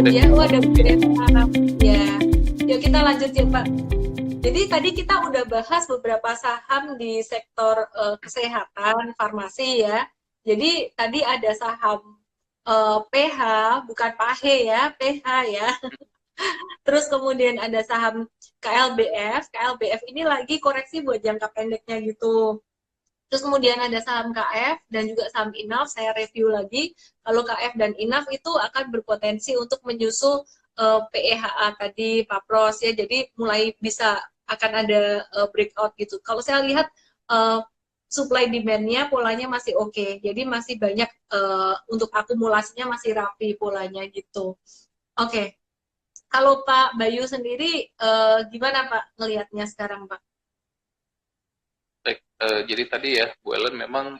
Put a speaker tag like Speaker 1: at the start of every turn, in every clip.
Speaker 1: aja. Oh, ada Bu Eva. Ya, yuk kita lanjut ya Pak. Jadi tadi kita udah bahas beberapa saham di sektor kesehatan, farmasi ya. Jadi tadi ada saham PH, bukan PAHE ya, PH ya. Terus kemudian ada saham KLBF. KLBF ini lagi koreksi buat jangka pendeknya gitu. Terus kemudian ada saham KF dan juga saham INAF, saya review lagi. Kalau KF dan INAF itu akan berpotensi untuk menyusul PEHA tadi, PAPROS ya. Jadi mulai bisa akan ada breakout gitu. Kalau saya lihat supply demand-nya polanya masih oke. Jadi masih banyak untuk akumulasinya masih rapi polanya gitu. Oke. Kalau Pak Bayu sendiri gimana Pak ngelihatnya sekarang Pak?
Speaker 2: Baik, jadi tadi ya, Bu Ellen, memang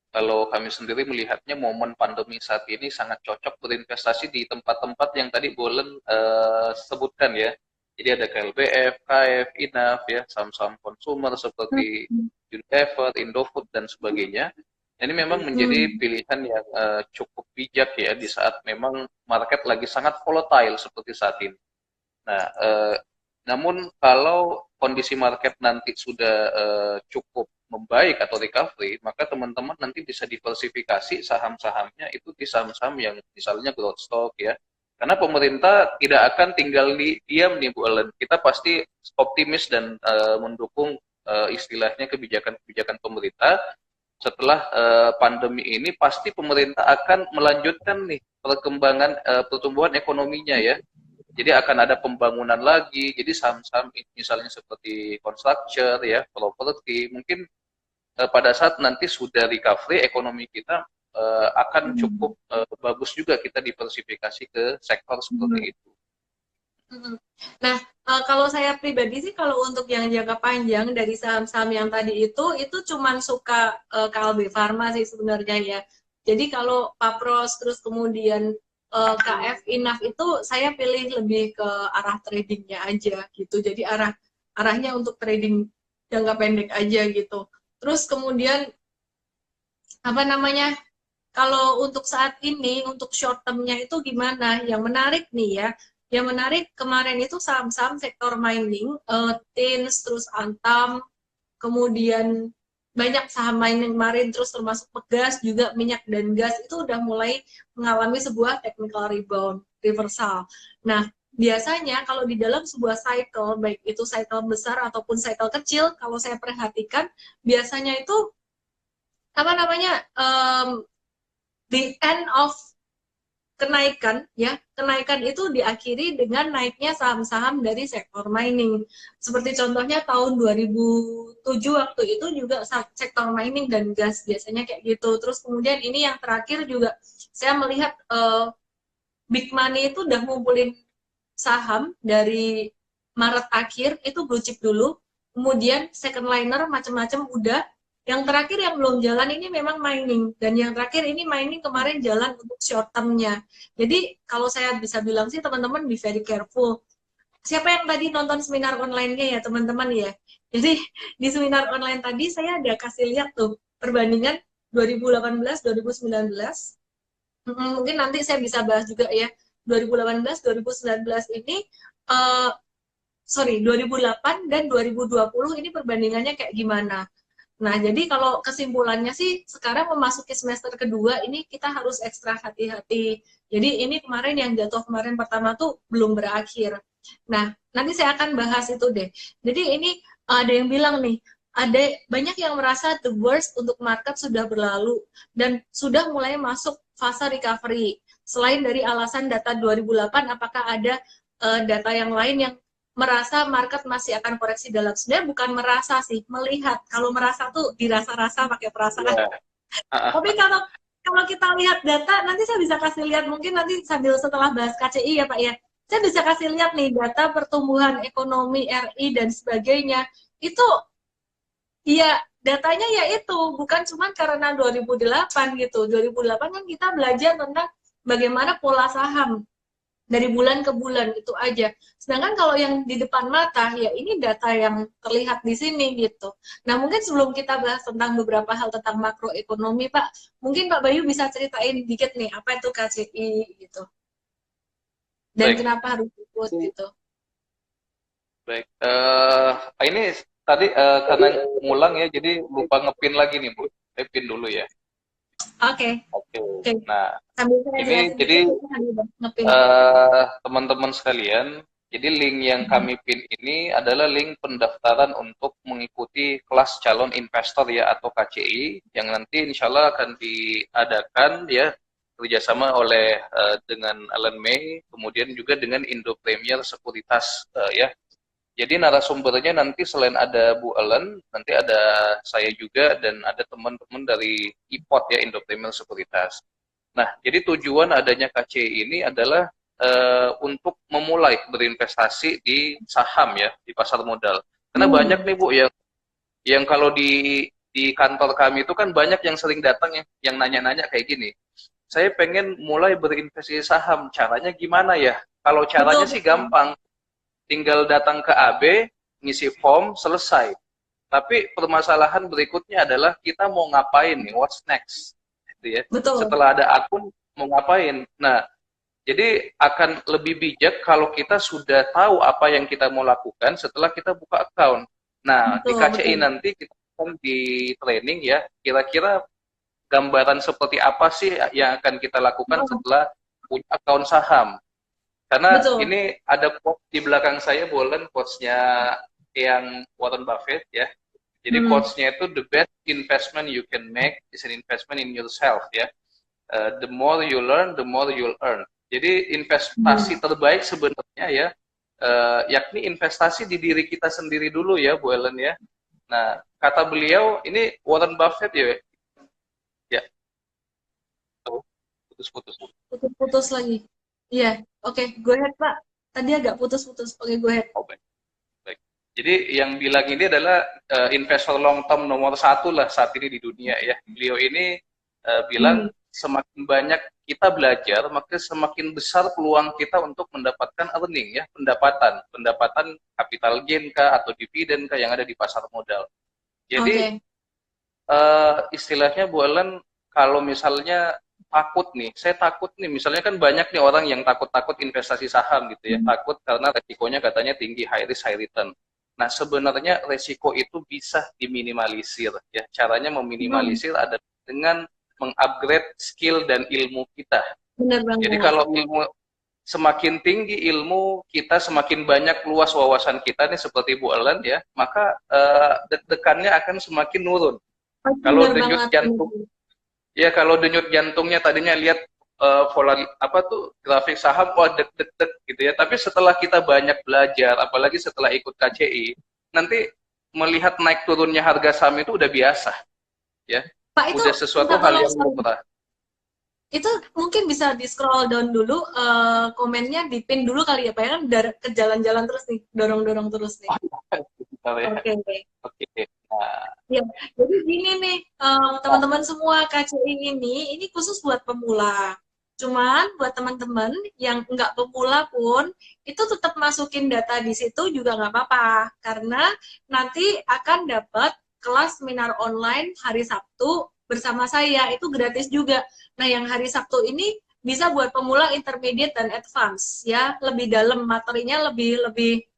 Speaker 2: kalau kami sendiri melihatnya momen pandemi saat ini sangat cocok berinvestasi di tempat-tempat yang tadi Bu Ellen sebutkan ya. Jadi ada KLBF, KF, INAF ya, saham-saham konsumer seperti Unilever, Indofood dan sebagainya. Ini memang menjadi
Speaker 1: Hmm.
Speaker 2: pilihan yang cukup bijak ya di saat memang market lagi sangat volatile seperti saat ini. Nah, namun kalau kondisi market nanti sudah cukup membaik atau recovery, maka teman-teman nanti bisa diversifikasi saham-sahamnya itu di saham-saham yang misalnya growth stock ya. Karena pemerintah tidak akan tinggal diam nih Bu Ellen. Kita pasti optimis dan mendukung istilahnya kebijakan-kebijakan pemerintah. Setelah pandemi ini pasti pemerintah akan melanjutkan nih perkembangan pertumbuhan ekonominya ya. Jadi akan ada pembangunan lagi. Jadi saham-saham misalnya seperti construction ya, properti, mungkin pada saat nanti sudah recovery ekonomi kita akan cukup bagus juga kita diversifikasi ke sektor seperti itu.
Speaker 1: Nah, kalau saya pribadi sih kalau untuk yang jangka panjang dari saham-saham yang tadi itu cuman suka KLB Pharma sih sebenarnya ya. Jadi kalau Papros terus kemudian KF Inaf itu saya pilih lebih ke arah tradingnya aja gitu. Jadi arahnya untuk trading jangka pendek aja gitu. Terus kemudian apa namanya? Kalau untuk saat ini, untuk short term-nya itu gimana? Yang menarik nih ya, yang menarik kemarin itu saham-saham sektor mining, TINS, terus Antam, kemudian banyak saham mining kemarin, terus termasuk pegas, juga minyak dan gas, itu udah mulai mengalami sebuah technical rebound, reversal. Nah, biasanya kalau di dalam sebuah cycle, baik itu cycle besar ataupun cycle kecil, kalau saya perhatikan, biasanya itu apa namanya the end of kenaikan ya, kenaikan itu diakhiri dengan naiknya saham-saham dari sektor mining. Seperti contohnya tahun 2007 waktu itu juga sektor mining dan gas biasanya kayak gitu. Terus kemudian ini yang terakhir juga saya melihat big money itu udah ngumpulin saham dari Maret akhir itu blue chip dulu, kemudian second liner macam-macam udah. Yang terakhir yang belum jalan ini memang mining, dan yang terakhir ini mining kemarin jalan untuk short term-nya. Jadi kalau saya bisa bilang sih teman-teman be very careful. Siapa yang tadi nonton seminar online-nya ya teman-teman ya. Jadi di seminar online tadi saya ada kasih lihat tuh perbandingan 2018 2019. Mungkin nanti saya bisa bahas juga ya 2018 2019 ini uh, sorry 2008 dan 2020 ini perbandingannya kayak gimana. Nah, jadi kalau kesimpulannya sih sekarang memasuki semester kedua ini kita harus ekstra hati-hati. Jadi ini kemarin yang jatuh kemarin pertama tuh belum berakhir. Nah, nanti saya akan bahas itu deh. Jadi ini ada yang bilang nih, ada banyak yang merasa the worst untuk market sudah berlalu dan sudah mulai masuk fase recovery. Selain dari alasan data 2008, apakah ada data yang lain yang merasa market masih akan koreksi dalam, sebenarnya bukan merasa sih, melihat. Kalau merasa tuh dirasa-rasa pakai perasaan.
Speaker 2: Ya.
Speaker 1: Tapi kalau kita lihat data, nanti saya bisa kasih lihat, mungkin nanti sambil setelah bahas KCI ya Pak ya, saya bisa kasih lihat nih data pertumbuhan ekonomi RI dan sebagainya. Itu ya datanya ya itu bukan cuma karena 2008 gitu. 2008 kan kita belajar tentang bagaimana pola saham dari bulan ke bulan itu aja. Sedangkan kalau yang di depan mata ya ini data yang terlihat di sini gitu. Nah, mungkin sebelum kita bahas tentang beberapa hal tentang makroekonomi, Pak, mungkin Pak Bayu bisa ceritain dikit nih apa itu KCI gitu. dan
Speaker 2: baik,
Speaker 1: kenapa harus ikut gitu.
Speaker 2: baik. Ini tadi karena ngulang ya, jadi lupa ngepin lagi nih Bu. Saya pin dulu ya.
Speaker 1: Oke,
Speaker 2: Oke.
Speaker 1: oke.
Speaker 2: Nah,
Speaker 1: Sambil saya
Speaker 2: ini
Speaker 1: jelasin
Speaker 2: jadi
Speaker 1: dikit, kita sambil ngepin.
Speaker 2: teman-teman sekalian, jadi link yang kami pin ini adalah link pendaftaran untuk mengikuti kelas calon investor ya atau KCI yang nanti insya Allah akan diadakan ya kerjasama oleh dengan Alan May, kemudian juga dengan Indo Premier Sekuritas ya. Jadi narasumbernya nanti selain ada Bu Ellen, nanti ada saya juga dan ada teman-teman dari IPOT ya Indo Premier Sekuritas. Nah, jadi tujuan adanya KCI ini adalah untuk memulai berinvestasi di saham ya, di pasar modal. Karena banyak nih Bu yang kalau di kantor kami itu kan banyak yang sering datang ya, yang nanya-nanya kayak gini. Saya pengen mulai berinvestasi saham, caranya gimana ya? Kalau caranya
Speaker 1: Betul,
Speaker 2: sih
Speaker 1: betul.
Speaker 2: gampang, tinggal datang ke AB, ngisi form, selesai. Tapi permasalahan berikutnya adalah kita mau ngapain nih, what's next? Gitu ya.
Speaker 1: Betul.
Speaker 2: Setelah ada akun, mau ngapain? Nah, jadi akan lebih bijak kalau kita sudah tahu apa yang kita mau lakukan setelah kita buka account. Nah, di
Speaker 1: Betul,
Speaker 2: KCI
Speaker 1: betul.
Speaker 2: nanti kita akan di training ya, kira-kira gambaran seperti apa sih yang akan kita lakukan
Speaker 1: Oh,
Speaker 2: setelah punya account saham. Karena
Speaker 1: betul.
Speaker 2: ini ada quote di belakang saya, Bolen, quotes-nya yang Warren Buffett ya. Jadi
Speaker 1: Hmm.
Speaker 2: quotes-nya itu the best investment you can make is an investment in yourself ya. The more you learn, the more you'll earn. Jadi investasi
Speaker 1: Hmm.
Speaker 2: terbaik sebenarnya ya, yakni investasi di diri kita sendiri dulu ya, Bu Ellen ya. Nah, kata beliau ini Warren Buffett ya, ya, putus-putus.
Speaker 1: Putus-putus lagi. Iya, oke, go ahead, Pak. Tadi agak putus-putus. Oke, go ahead.
Speaker 2: Oh, baik. Baik. Jadi yang bilang ini adalah investor long term nomor satu lah saat ini di dunia ya. Beliau ini bilang
Speaker 1: Hmm.
Speaker 2: semakin banyak kita belajar, maka semakin besar peluang kita untuk mendapatkan earning ya, pendapatan capital gain kah atau dividen kah yang ada di pasar modal. Jadi
Speaker 1: Oke.
Speaker 2: istilahnya Bu Ellen, kalau misalnya takut nih, saya takut nih, misalnya kan banyak nih orang yang takut-takut investasi saham gitu ya,
Speaker 1: Hmm.
Speaker 2: takut karena resikonya katanya tinggi, high risk, high return. Nah, sebenarnya resiko itu bisa diminimalisir ya. Caranya
Speaker 1: Hmm.
Speaker 2: meminimalisir adalah dengan mengupgrade skill dan ilmu kita.
Speaker 1: Benar
Speaker 2: Jadi
Speaker 1: banget.
Speaker 2: kalau ilmu semakin tinggi ilmu kita, semakin banyak luas wawasan kita nih seperti Bu Ellen ya, maka deg-degannya akan semakin nurun. Kalau
Speaker 1: Benar
Speaker 2: denyut
Speaker 1: banget.
Speaker 2: jantung, ya kalau denyut jantungnya tadinya lihat apa tuh grafik saham, wah deg-deg gitu ya. Tapi setelah kita banyak belajar, apalagi setelah ikut KCI, nanti melihat naik turunnya harga saham itu udah biasa, ya,
Speaker 1: Pak, itu
Speaker 2: udah sesuatu
Speaker 1: minta
Speaker 2: hal
Speaker 1: tolong,
Speaker 2: yang
Speaker 1: sorry.
Speaker 2: lumrah.
Speaker 1: Itu mungkin bisa di scroll down dulu, komennya di pin dulu kali ya, Pak. Ya kan ke jalan-jalan terus nih, dorong-dorong terus nih.
Speaker 2: Bentar ya.
Speaker 1: Oke.
Speaker 2: Oke. Nah,
Speaker 1: Ya, jadi gini nih, teman-teman semua, KCI ini khusus buat pemula. Cuman buat teman-teman yang nggak pemula pun, itu tetap masukin data di situ juga nggak apa-apa. Karena nanti akan dapat kelas seminar online hari Sabtu bersama saya, itu gratis juga. Nah, yang hari Sabtu ini bisa buat pemula, intermediate, dan advance. Ya, lebih dalam materinya, lebih lebih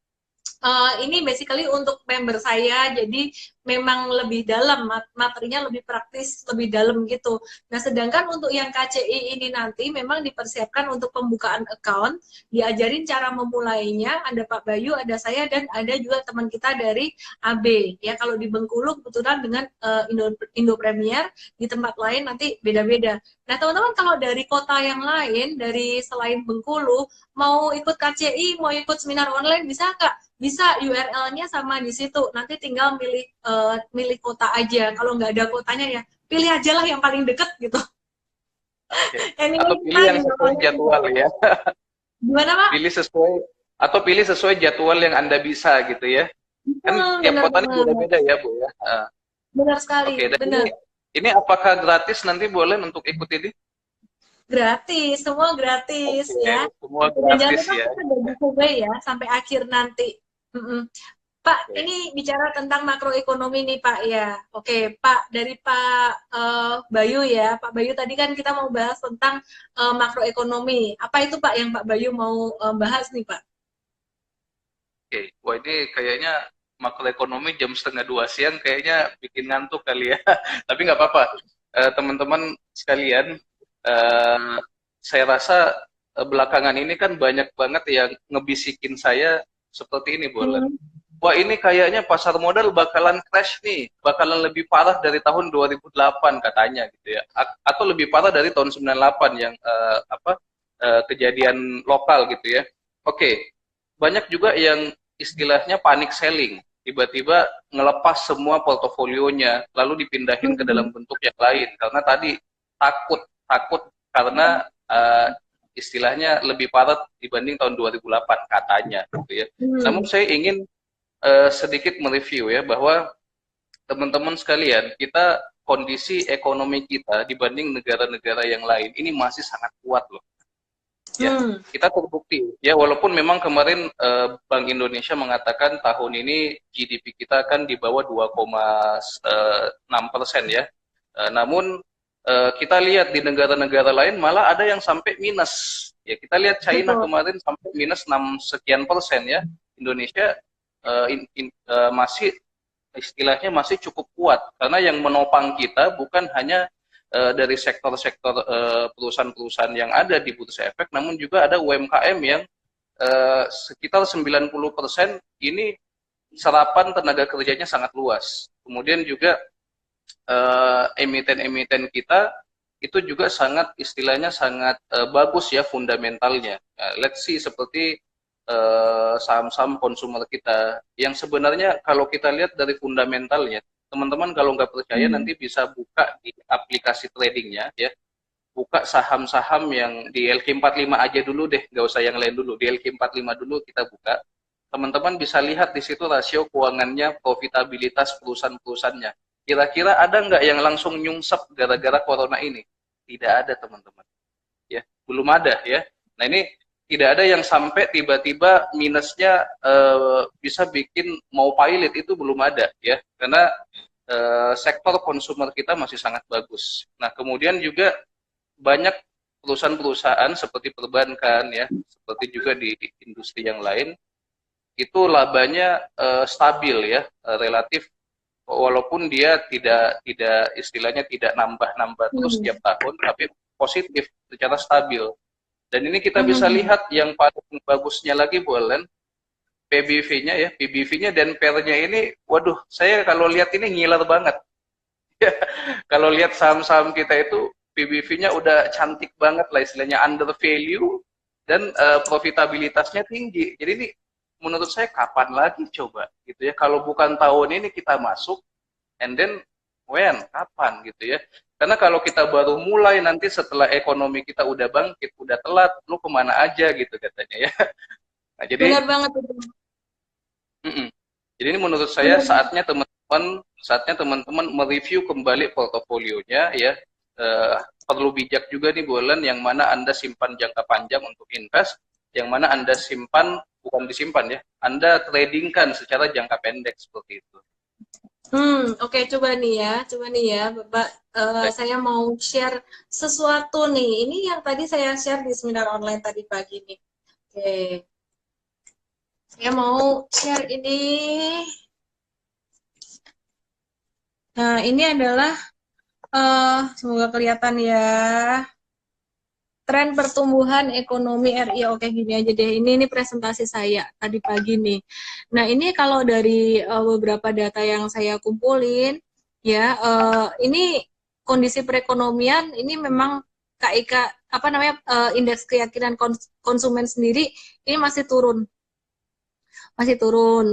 Speaker 1: ini basically untuk member saya, jadi memang lebih dalam, materinya lebih praktis, lebih dalam gitu. Nah, sedangkan untuk yang KCI ini nanti memang dipersiapkan untuk pembukaan account, diajarin cara memulainya, ada Pak Bayu, ada saya, dan ada juga teman kita dari AB. Ya, kalau di Bengkulu kebetulan dengan Indo Premier, di tempat lain nanti beda-beda. Nah, teman-teman kalau dari kota yang lain, dari selain Bengkulu, mau ikut KCI, mau ikut seminar online, bisa nggak? Bisa, URL-nya sama di situ. Nanti tinggal milih kota aja. Kalau nggak ada kotanya ya pilih aja lah yang paling deket gitu.
Speaker 2: oke.
Speaker 1: Anyway,
Speaker 2: Atau
Speaker 1: kita
Speaker 2: pilih yang
Speaker 1: juga
Speaker 2: sesuai jadwal ya.
Speaker 1: gimana Pak?
Speaker 2: Pilih sesuai atau pilih sesuai jadwal yang Anda bisa gitu ya. Kan tiap
Speaker 1: Benar
Speaker 2: kota ini
Speaker 1: banget.
Speaker 2: beda-beda ya, Bu ya.
Speaker 1: Benar sekali,
Speaker 2: Oke, dan
Speaker 1: benar.
Speaker 2: ini apakah gratis nanti boleh untuk ikut ini?
Speaker 1: Gratis, semua gratis
Speaker 2: Oke,
Speaker 1: ya.
Speaker 2: semua
Speaker 1: Dan jangan
Speaker 2: gratis
Speaker 1: lupa
Speaker 2: ya.
Speaker 1: kita ada giveaway ya sampai akhir nanti. Mm-mm. Pak,
Speaker 2: Oke.
Speaker 1: ini bicara tentang makroekonomi nih Pak ya. Oke, Pak, dari Pak Bayu ya. Pak Bayu tadi kan kita mau bahas tentang makroekonomi. Apa itu Pak yang Pak Bayu mau bahas nih Pak?
Speaker 2: Oke, wah ini kayaknya makroekonomi jam setengah dua siang kayaknya bikin ngantuk kali ya. Tapi nggak apa-apa. Teman-teman sekalian, eh, saya rasa belakangan ini kan banyak banget yang ngebisikin saya seperti ini, Bolan.
Speaker 1: Hmm.
Speaker 2: Wah ini kayaknya pasar modal bakalan crash nih, bakalan lebih parah dari tahun 2008 katanya gitu ya, atau lebih parah dari tahun 98 yang kejadian lokal gitu ya. Oke, banyak juga yang istilahnya panic selling, tiba-tiba ngelepas semua portofolionya, lalu dipindahin ke dalam
Speaker 1: Hmm.
Speaker 2: bentuk yang lain karena tadi takut takut karena istilahnya lebih parah dibanding tahun 2008 katanya gitu ya. Namun
Speaker 1: Hmm.
Speaker 2: saya ingin sedikit mereview ya bahwa teman-teman sekalian, kita kondisi ekonomi kita dibanding negara-negara yang lain ini masih sangat kuat loh. Ya,
Speaker 1: Hmm.
Speaker 2: kita terbukti ya walaupun memang kemarin Bank Indonesia mengatakan tahun ini GDP kita akan di bawah 2,6% ya. Namun kita lihat di negara-negara lain malah ada yang sampai minus. Ya, kita lihat China
Speaker 1: Betul.
Speaker 2: kemarin sampai minus 6 sekian persen ya. Indonesia masih istilahnya masih cukup kuat karena yang menopang kita bukan hanya dari sektor-sektor perusahaan-perusahaan yang ada di bursa efek, namun juga ada UMKM yang sekitar 90% ini serapan tenaga kerjanya sangat luas. Kemudian juga emiten-emiten kita itu juga sangat istilahnya sangat bagus ya fundamentalnya. Let's see seperti saham-saham konsumer kita yang sebenarnya kalau kita lihat dari fundamentalnya, teman-teman kalau nggak percaya
Speaker 1: Hmm.
Speaker 2: nanti bisa buka di aplikasi tradingnya ya, buka saham-saham yang di LQ45 aja dulu deh, nggak usah yang lain dulu, di LQ45 dulu kita buka, teman-teman bisa lihat di situ rasio keuangannya, profitabilitas perusahaan-perusahaannya. Kira-kira ada nggak yang langsung nyungsep gara-gara corona ini? Tidak ada teman-teman. Ya, belum ada ya. Nah ini tidak ada yang sampai tiba-tiba minusnya bisa bikin mau pilot itu belum ada ya, karena sektor konsumer kita masih sangat bagus. Nah kemudian juga banyak perusahaan-perusahaan seperti perbankan ya, seperti juga di industri yang lain itu labanya stabil ya, relatif walaupun dia tidak istilahnya tidak nambah-nambah terus
Speaker 1: Hmm.
Speaker 2: setiap tahun, tapi positif secara stabil. Dan ini kita bisa
Speaker 1: Hmm.
Speaker 2: lihat yang paling bagusnya lagi Bulan, PBV-nya ya, PBV-nya dan PER-nya ini, waduh, saya kalau lihat ini ngiler banget. Kalau lihat saham-saham kita itu PBV-nya udah cantik banget lah istilahnya under value dan profitabilitasnya tinggi. Jadi ini menurut saya kapan lagi coba gitu ya. Kalau bukan tahun ini kita masuk and then when kapan gitu ya. Karena kalau kita baru mulai nanti setelah ekonomi kita udah bangkit, udah telat, lu kemana aja gitu katanya ya. Nah,
Speaker 1: Benar
Speaker 2: jadi
Speaker 1: banget itu.
Speaker 2: jadi ini menurut saya
Speaker 1: Benar.
Speaker 2: saatnya teman-teman mereview kembali portofolionya ya. Perlu bijak juga nih Bulan yang mana Anda simpan jangka panjang untuk invest, yang mana Anda simpan bukan disimpan ya, Anda tradingkan secara jangka pendek seperti itu.
Speaker 1: Oke, coba nih ya, Bapak. Saya mau share sesuatu nih. Ini yang tadi saya share di seminar online tadi pagi nih. Oke, saya mau share ini. Nah, ini adalah, semoga kelihatan ya, tren pertumbuhan ekonomi RI. Oke, gini aja deh. Ini presentasi saya tadi pagi nih. Nah, ini kalau dari beberapa data yang saya kumpulin, ya, ini kondisi perekonomian ini memang KIK apa namanya indeks keyakinan konsumen sendiri ini masih turun.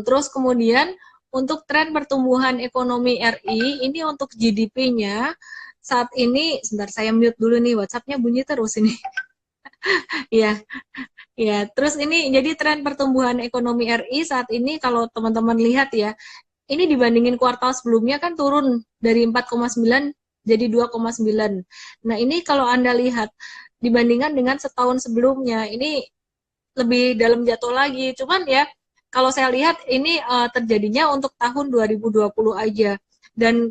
Speaker 1: Terus kemudian untuk tren pertumbuhan ekonomi RI ini untuk GDP-nya saat ini, sebentar saya mute dulu nih, WhatsApp-nya bunyi terus ini. Ya, ya. Terus ini jadi tren pertumbuhan ekonomi RI saat ini kalau teman-teman lihat ya, ini dibandingin kuartal sebelumnya kan turun dari 4,9 jadi 2,9. Nah, ini kalau Anda lihat dibandingkan dengan setahun sebelumnya, ini lebih dalam jatuh lagi. Cuman ya, kalau saya lihat ini terjadinya untuk tahun 2020 aja. Dan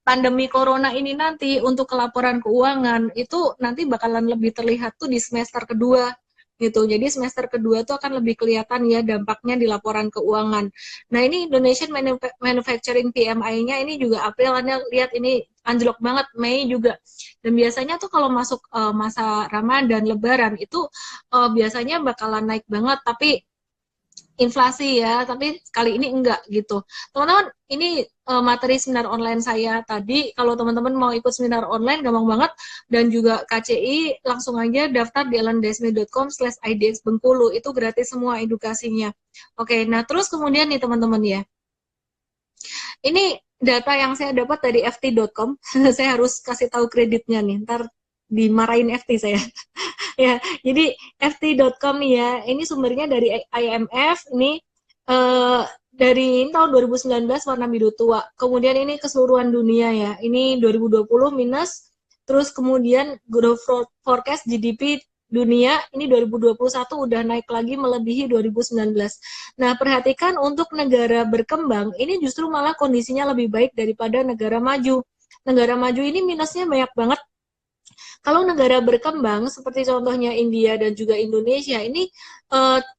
Speaker 1: pandemi corona ini nanti untuk kelaporan keuangan itu nanti bakalan lebih terlihat tuh di semester kedua gitu. Jadi semester kedua tuh akan lebih kelihatan ya dampaknya di laporan keuangan. Nah ini Indonesian Manufacturing PMI-nya ini juga April, Anda lihat ini anjlok banget, Mei juga. Dan biasanya tuh kalau masuk masa Ramadan, Lebaran itu biasanya bakalan naik banget, tapi inflasi ya, tapi kali ini enggak gitu. Teman-teman, ini materi seminar online saya tadi. Kalau teman-teman mau ikut seminar online, gampang banget. Dan juga KCI, langsung aja daftar di elandesme.com/idx Bengkulu. Itu gratis semua edukasinya. Oke, nah terus kemudian nih teman-teman ya. Ini data yang saya dapat dari ft.com. Saya harus kasih tahu kreditnya nih, ntar dimarahin FT saya. Ya, jadi ft.com ya, ini sumbernya dari IMF, ini dari tahun 2019 warna biru tua, kemudian ini keseluruhan dunia ya, ini 2020 minus, terus kemudian growth forecast GDP dunia ini 2021 udah naik lagi melebihi 2019. Nah, perhatikan untuk negara berkembang, ini justru malah kondisinya lebih baik daripada negara maju. Negara maju ini minusnya banyak banget. Kalau negara berkembang seperti contohnya India dan juga Indonesia ini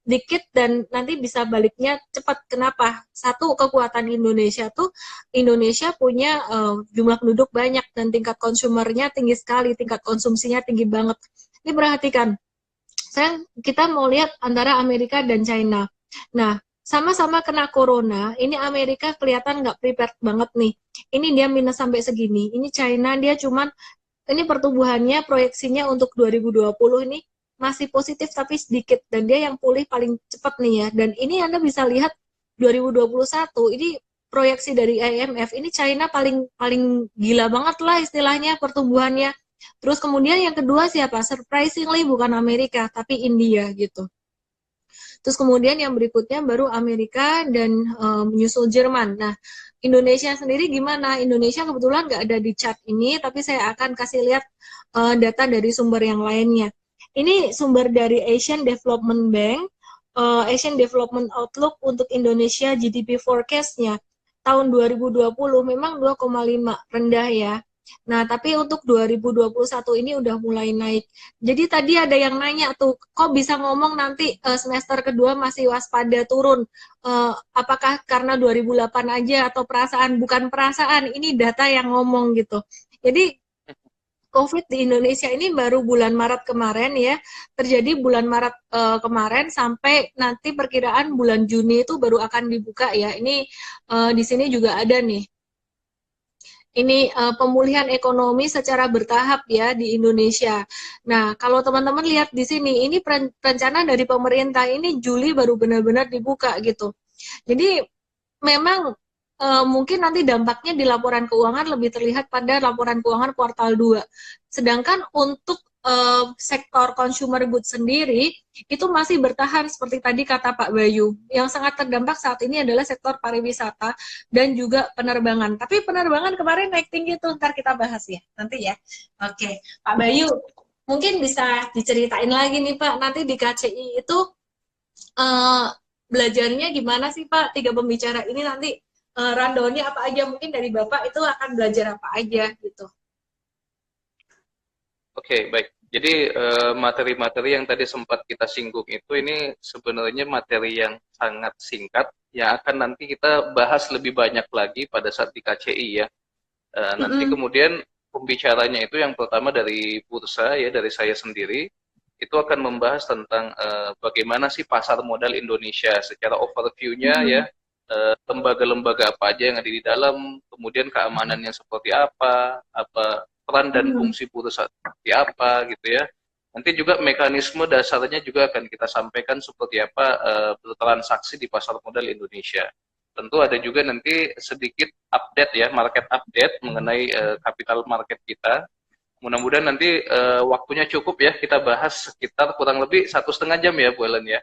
Speaker 1: dikit dan nanti bisa baliknya cepat. Kenapa? Satu, kekuatan Indonesia tuh Indonesia punya jumlah penduduk banyak dan tingkat konsumernya tinggi sekali, tingkat konsumsinya tinggi banget. Ini perhatikan, kita mau lihat antara Amerika dan China. Nah, sama-sama kena corona, ini Amerika kelihatan nggak prepared banget nih. Ini dia minus sampai segini. Ini China dia cuman ini pertumbuhannya proyeksinya untuk 2020 ini masih positif tapi sedikit dan dia yang pulih paling cepat nih ya. Dan ini Anda bisa lihat 2021 ini proyeksi dari IMF ini China paling gila banget lah istilahnya pertumbuhannya. Terus kemudian yang kedua siapa? Surprisingly bukan Amerika tapi India gitu. Terus kemudian yang berikutnya baru Amerika dan menyusul Jerman. Nah, Indonesia sendiri gimana? Indonesia kebetulan nggak ada di chart ini, tapi saya akan kasih lihat data dari sumber yang lainnya. Ini sumber dari Asian Development Bank, Asian Development Outlook untuk Indonesia GDP forecast-nya tahun 2020 memang 2,5 rendah ya. Nah, tapi untuk 2021 ini udah mulai naik. Jadi tadi ada yang nanya tuh, kok bisa ngomong nanti semester kedua masih waspada turun? Apakah karena 2008 aja atau perasaan? Bukan perasaan, ini data yang ngomong gitu. Jadi COVID di Indonesia ini baru bulan Maret kemarin ya, terjadi bulan Maret kemarin sampai nanti perkiraan bulan Juni itu baru akan dibuka ya. Ini di sini juga ada nih. Ini pemulihan ekonomi secara bertahap ya di Indonesia. Nah, kalau teman-teman lihat di sini, ini rencana dari pemerintah ini Juli baru benar-benar dibuka gitu. Jadi memang mungkin nanti dampaknya di laporan keuangan lebih terlihat pada laporan keuangan kuartal 2. Sedangkan untuk sektor consumer goods sendiri itu masih bertahan seperti tadi kata Pak Bayu. Yang sangat terdampak saat ini adalah sektor pariwisata dan juga penerbangan. Tapi penerbangan kemarin naik tinggi tuh, ntar kita bahas ya nanti ya. Oke, Pak Bayu, mungkin bisa diceritain lagi nih Pak, nanti di KCI itu belajarnya gimana sih Pak? 3 pembicara ini nanti rundown-nya apa aja? Mungkin dari Bapak itu akan belajar apa aja gitu.
Speaker 2: Oke, baik. Jadi materi-materi yang tadi sempat kita singgung itu ini sebenarnya materi yang sangat singkat yang akan nanti kita bahas lebih banyak lagi pada saat di KCI ya. Nanti kemudian pembicaranya itu yang pertama dari bursa ya, dari saya sendiri itu akan membahas tentang bagaimana sih pasar modal Indonesia secara overview-nya ya, lembaga-lembaga apa aja yang ada di dalam, kemudian keamanannya seperti apa peran dan fungsi bursa seperti apa gitu ya. Nanti juga mekanisme dasarnya juga akan kita sampaikan seperti apa bertransaksi di pasar modal Indonesia. Tentu ada juga nanti sedikit update ya, market update mengenai capital market kita. Mudah-mudahan nanti waktunya cukup ya, kita bahas sekitar kurang lebih 1,5 jam ya Bu Ellen ya.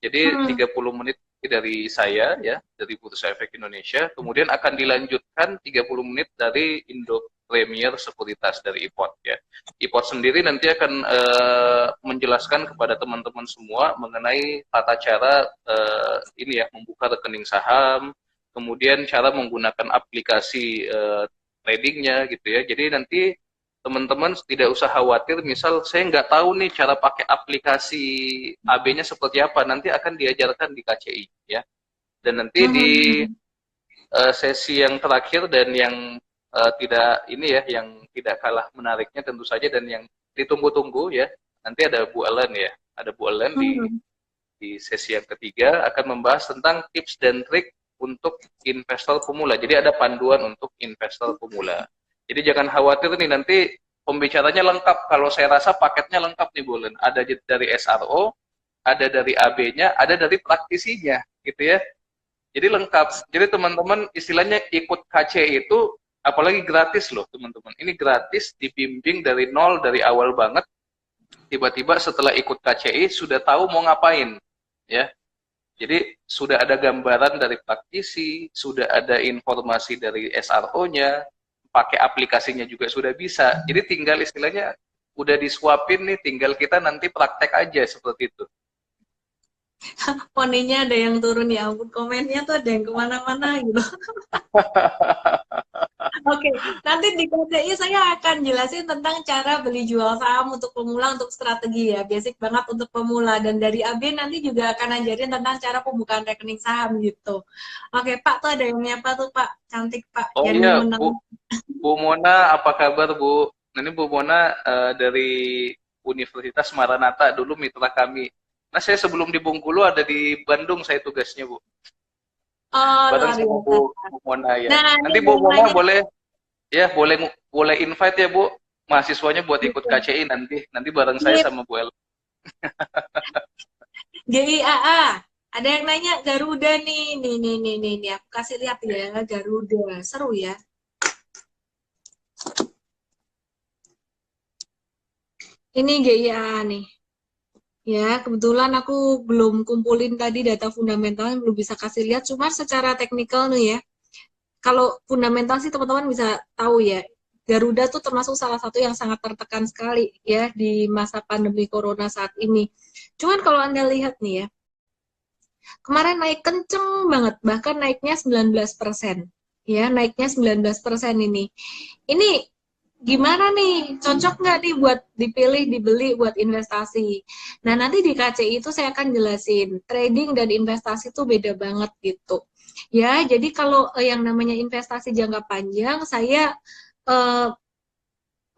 Speaker 2: Jadi 30 menit dari saya ya, dari Bursa Efek Indonesia, kemudian akan dilanjutkan 30 menit dari Indo Premier Sekuritas dari IPOT ya. IPOT sendiri nanti akan menjelaskan kepada teman-teman semua mengenai tata cara ini ya, membuka rekening saham, kemudian cara menggunakan aplikasi tradingnya gitu ya. Jadi nanti teman-teman tidak usah khawatir, misal saya nggak tahu nih cara pakai aplikasi AB-nya seperti apa, nanti akan diajarkan di KCI ya. Dan nanti di sesi yang terakhir dan yang tidak ini ya, yang tidak kalah menariknya tentu saja dan yang ditunggu-tunggu ya, nanti ada Bu Ellen ya, ada Bu Ellen di sesi yang ketiga akan membahas tentang tips dan trik untuk investor pemula. Jadi ada panduan untuk investor pemula. Jadi jangan khawatir nih, nanti pembicaranya lengkap. Kalau saya rasa paketnya lengkap nih Bu Ellen. Ada dari SRO, ada dari AB-nya, ada dari praktisinya gitu ya. Jadi lengkap. Jadi teman-teman istilahnya ikut KCI itu apalagi gratis loh teman-teman. Ini gratis, dibimbing dari nol, dari awal banget. Tiba-tiba setelah ikut KCI sudah tahu mau ngapain ya. Jadi sudah ada gambaran dari praktisi, sudah ada informasi dari SRO-nya, pakai aplikasinya juga sudah bisa. Jadi tinggal istilahnya udah disuapin nih, tinggal kita nanti praktek aja seperti itu.
Speaker 1: Poninya ada yang turun, ya ampun, komennya tuh ada yang kemana-mana gitu. Oke, nanti di KCI saya akan jelasin tentang cara beli jual saham untuk pemula, untuk strategi ya, basic banget untuk pemula. Dan dari AB nanti juga akan ajarin tentang cara pembukaan rekening saham gitu. Oke, Pak, tuh ada yang nyapa tuh, Pak. Cantik, Pak.
Speaker 2: Oh
Speaker 1: Jangan
Speaker 2: iya,
Speaker 1: menang.
Speaker 2: Bu Mona, apa kabar Bu? Ini Bu Mona dari Universitas Maranatha, dulu mitra kami. Nah saya sebelum di Bengkulu ada di Bandung saya tugasnya Bu.
Speaker 1: Oh,
Speaker 2: Bareng
Speaker 1: luar
Speaker 2: sama
Speaker 1: biasa.
Speaker 2: Bu Mona ya.
Speaker 1: Nah,
Speaker 2: Nanti
Speaker 1: ini
Speaker 2: Bu
Speaker 1: yang
Speaker 2: Mona
Speaker 1: nanya.
Speaker 2: boleh invite ya Bu mahasiswanya buat ikut KCI nanti bareng saya
Speaker 1: Sip.
Speaker 2: sama Bu El.
Speaker 1: GIAA. Ada yang nanya Garuda nih. Nih. Aku kasih lihat ya, Garuda. Seru ya. Ini GIAA nih. Ya, kebetulan aku belum kumpulin tadi data fundamentalnya, belum bisa kasih lihat. Cuma secara teknikal nih ya, kalau fundamental sih teman-teman bisa tahu ya, Garuda tuh termasuk salah satu yang sangat tertekan sekali ya di masa pandemi Corona saat ini. Cuman kalau Anda lihat nih ya, kemarin naik kenceng banget, bahkan naiknya 19%. Ya, naiknya 19% ini. Ini gimana nih, cocok nggak nih buat dipilih, dibeli, buat investasi. Nah, nanti di KCI itu saya akan jelasin, trading dan investasi itu beda banget gitu. Ya, jadi kalau yang namanya investasi jangka panjang, saya eh,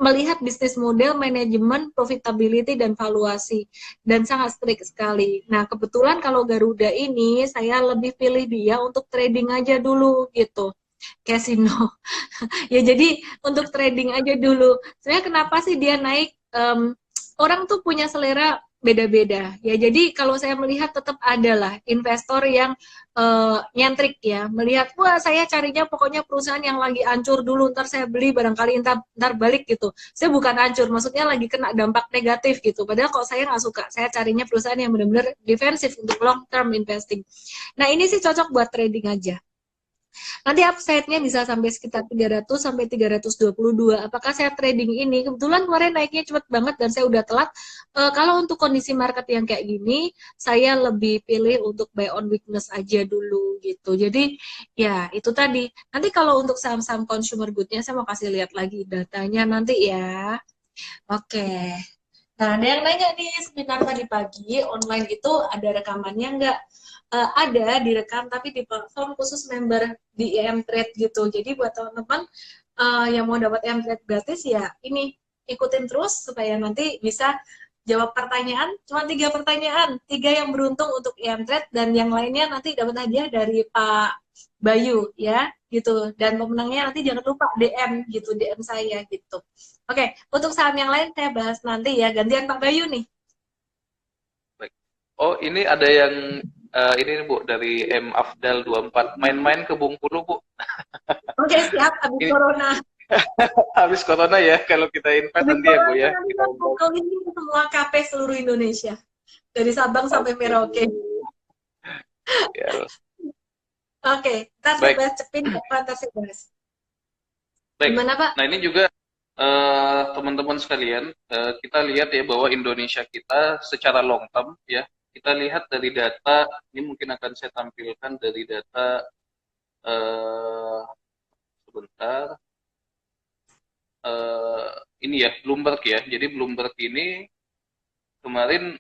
Speaker 1: melihat bisnis model, manajemen, profitability, dan valuasi. Dan sangat strict sekali. Nah, kebetulan kalau Garuda ini, saya lebih pilih dia untuk trading aja dulu gitu. Casino. Ya jadi untuk trading aja dulu. Sebenarnya kenapa sih dia naik? Orang tuh punya selera beda-beda. Ya jadi kalau saya melihat tetap adalah investor yang nyentrik ya, melihat wah saya carinya pokoknya perusahaan yang lagi hancur dulu, ntar saya beli barangkali ntar balik gitu. Saya bukan hancur, maksudnya lagi kena dampak negatif gitu. Padahal kalau saya nggak suka, saya carinya perusahaan yang benar-benar defensif untuk long term investing. Nah ini sih cocok buat trading aja. Nanti upside-nya bisa sampai sekitar 300 sampai 322. Apakah saya trading ini? Kebetulan kemarin naiknya cepet banget dan saya udah telat. Kalau untuk kondisi market yang kayak gini, saya lebih pilih untuk buy on weakness aja dulu gitu. Jadi ya itu tadi. Nanti kalau untuk saham-saham consumer good-nya saya mau kasih lihat lagi datanya nanti ya. Oke. Nah, ada yang nanya nih, seminar tadi pagi online itu ada rekamannya nggak? Ada direkam, tapi di platform khusus member di EM Trade gitu. Jadi buat teman-teman yang mau dapat EM Trade gratis ya, ini ikutin terus supaya nanti bisa jawab pertanyaan. Cuma 3 pertanyaan, 3 yang beruntung untuk EM Trade dan yang lainnya nanti dapat hadiah dari Pak Bayu ya, gitu. Dan pemenangnya nanti jangan lupa DM gitu, DM saya gitu. Oke, untuk saham yang lain saya bahas nanti ya. Gantian Pak Bayu nih.
Speaker 2: Baik. Oh ini ada yang ini Bu dari M Afdal 24 main-main ke Bengkulu Bu.
Speaker 1: Oke, siap. Habis
Speaker 2: Ini
Speaker 1: corona.
Speaker 2: habis corona ya kalau kita invite
Speaker 1: Habis
Speaker 2: nanti ya Bu
Speaker 1: corona
Speaker 2: ya.
Speaker 1: nanti
Speaker 2: Kita
Speaker 1: kan ini semua KP seluruh Indonesia. Dari Sabang sampai
Speaker 2: Oke.
Speaker 1: Merauke.
Speaker 2: Ya.
Speaker 1: Oke, ntar saya
Speaker 2: Baik.
Speaker 1: bahas cepin, ntar saya bahas.
Speaker 2: Baik.
Speaker 1: Gimana Pak?
Speaker 2: Nah, ini juga teman-teman sekalian, kita lihat ya bahwa Indonesia kita secara long term ya, kita lihat dari data, ini mungkin akan saya tampilkan dari data eh, sebentar, eh, ini ya Bloomberg ya. Jadi Bloomberg ini kemarin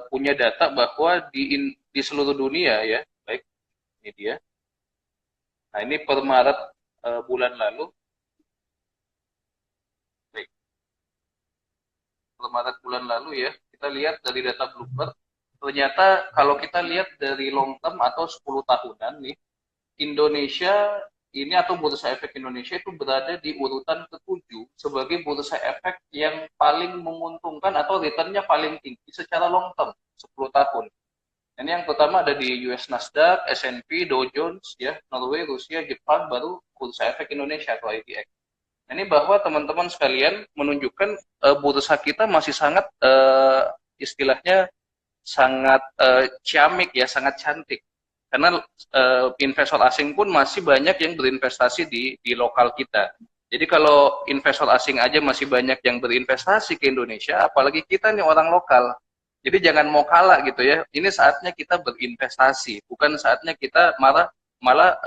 Speaker 2: punya data bahwa di seluruh dunia ya, baik ini dia. Nah, ini per Maret bulan lalu, baik, per Maret bulan lalu ya, kita lihat dari data Bloomberg, ternyata kalau kita lihat dari long term atau 10 tahunan nih, Indonesia ini atau Bursa Efek Indonesia itu berada di urutan ke-7 sebagai bursa efek yang paling menguntungkan atau returnnya paling tinggi secara long term, 10 tahun. Ini yang pertama ada di US Nasdaq, S&P, Dow Jones, ya, Norway, Rusia, Jepang, baru Bursa Efek Indonesia atau IDX. Ini bahwa teman-teman sekalian menunjukkan bursa kita masih sangat istilahnya sangat ciamik ya, sangat cantik. Karena investor asing pun masih banyak yang berinvestasi di lokal kita. Jadi kalau investor asing aja masih banyak yang berinvestasi ke Indonesia, apalagi kita nih orang lokal. Jadi jangan mau kalah gitu ya. Ini saatnya kita berinvestasi, bukan saatnya kita malah malah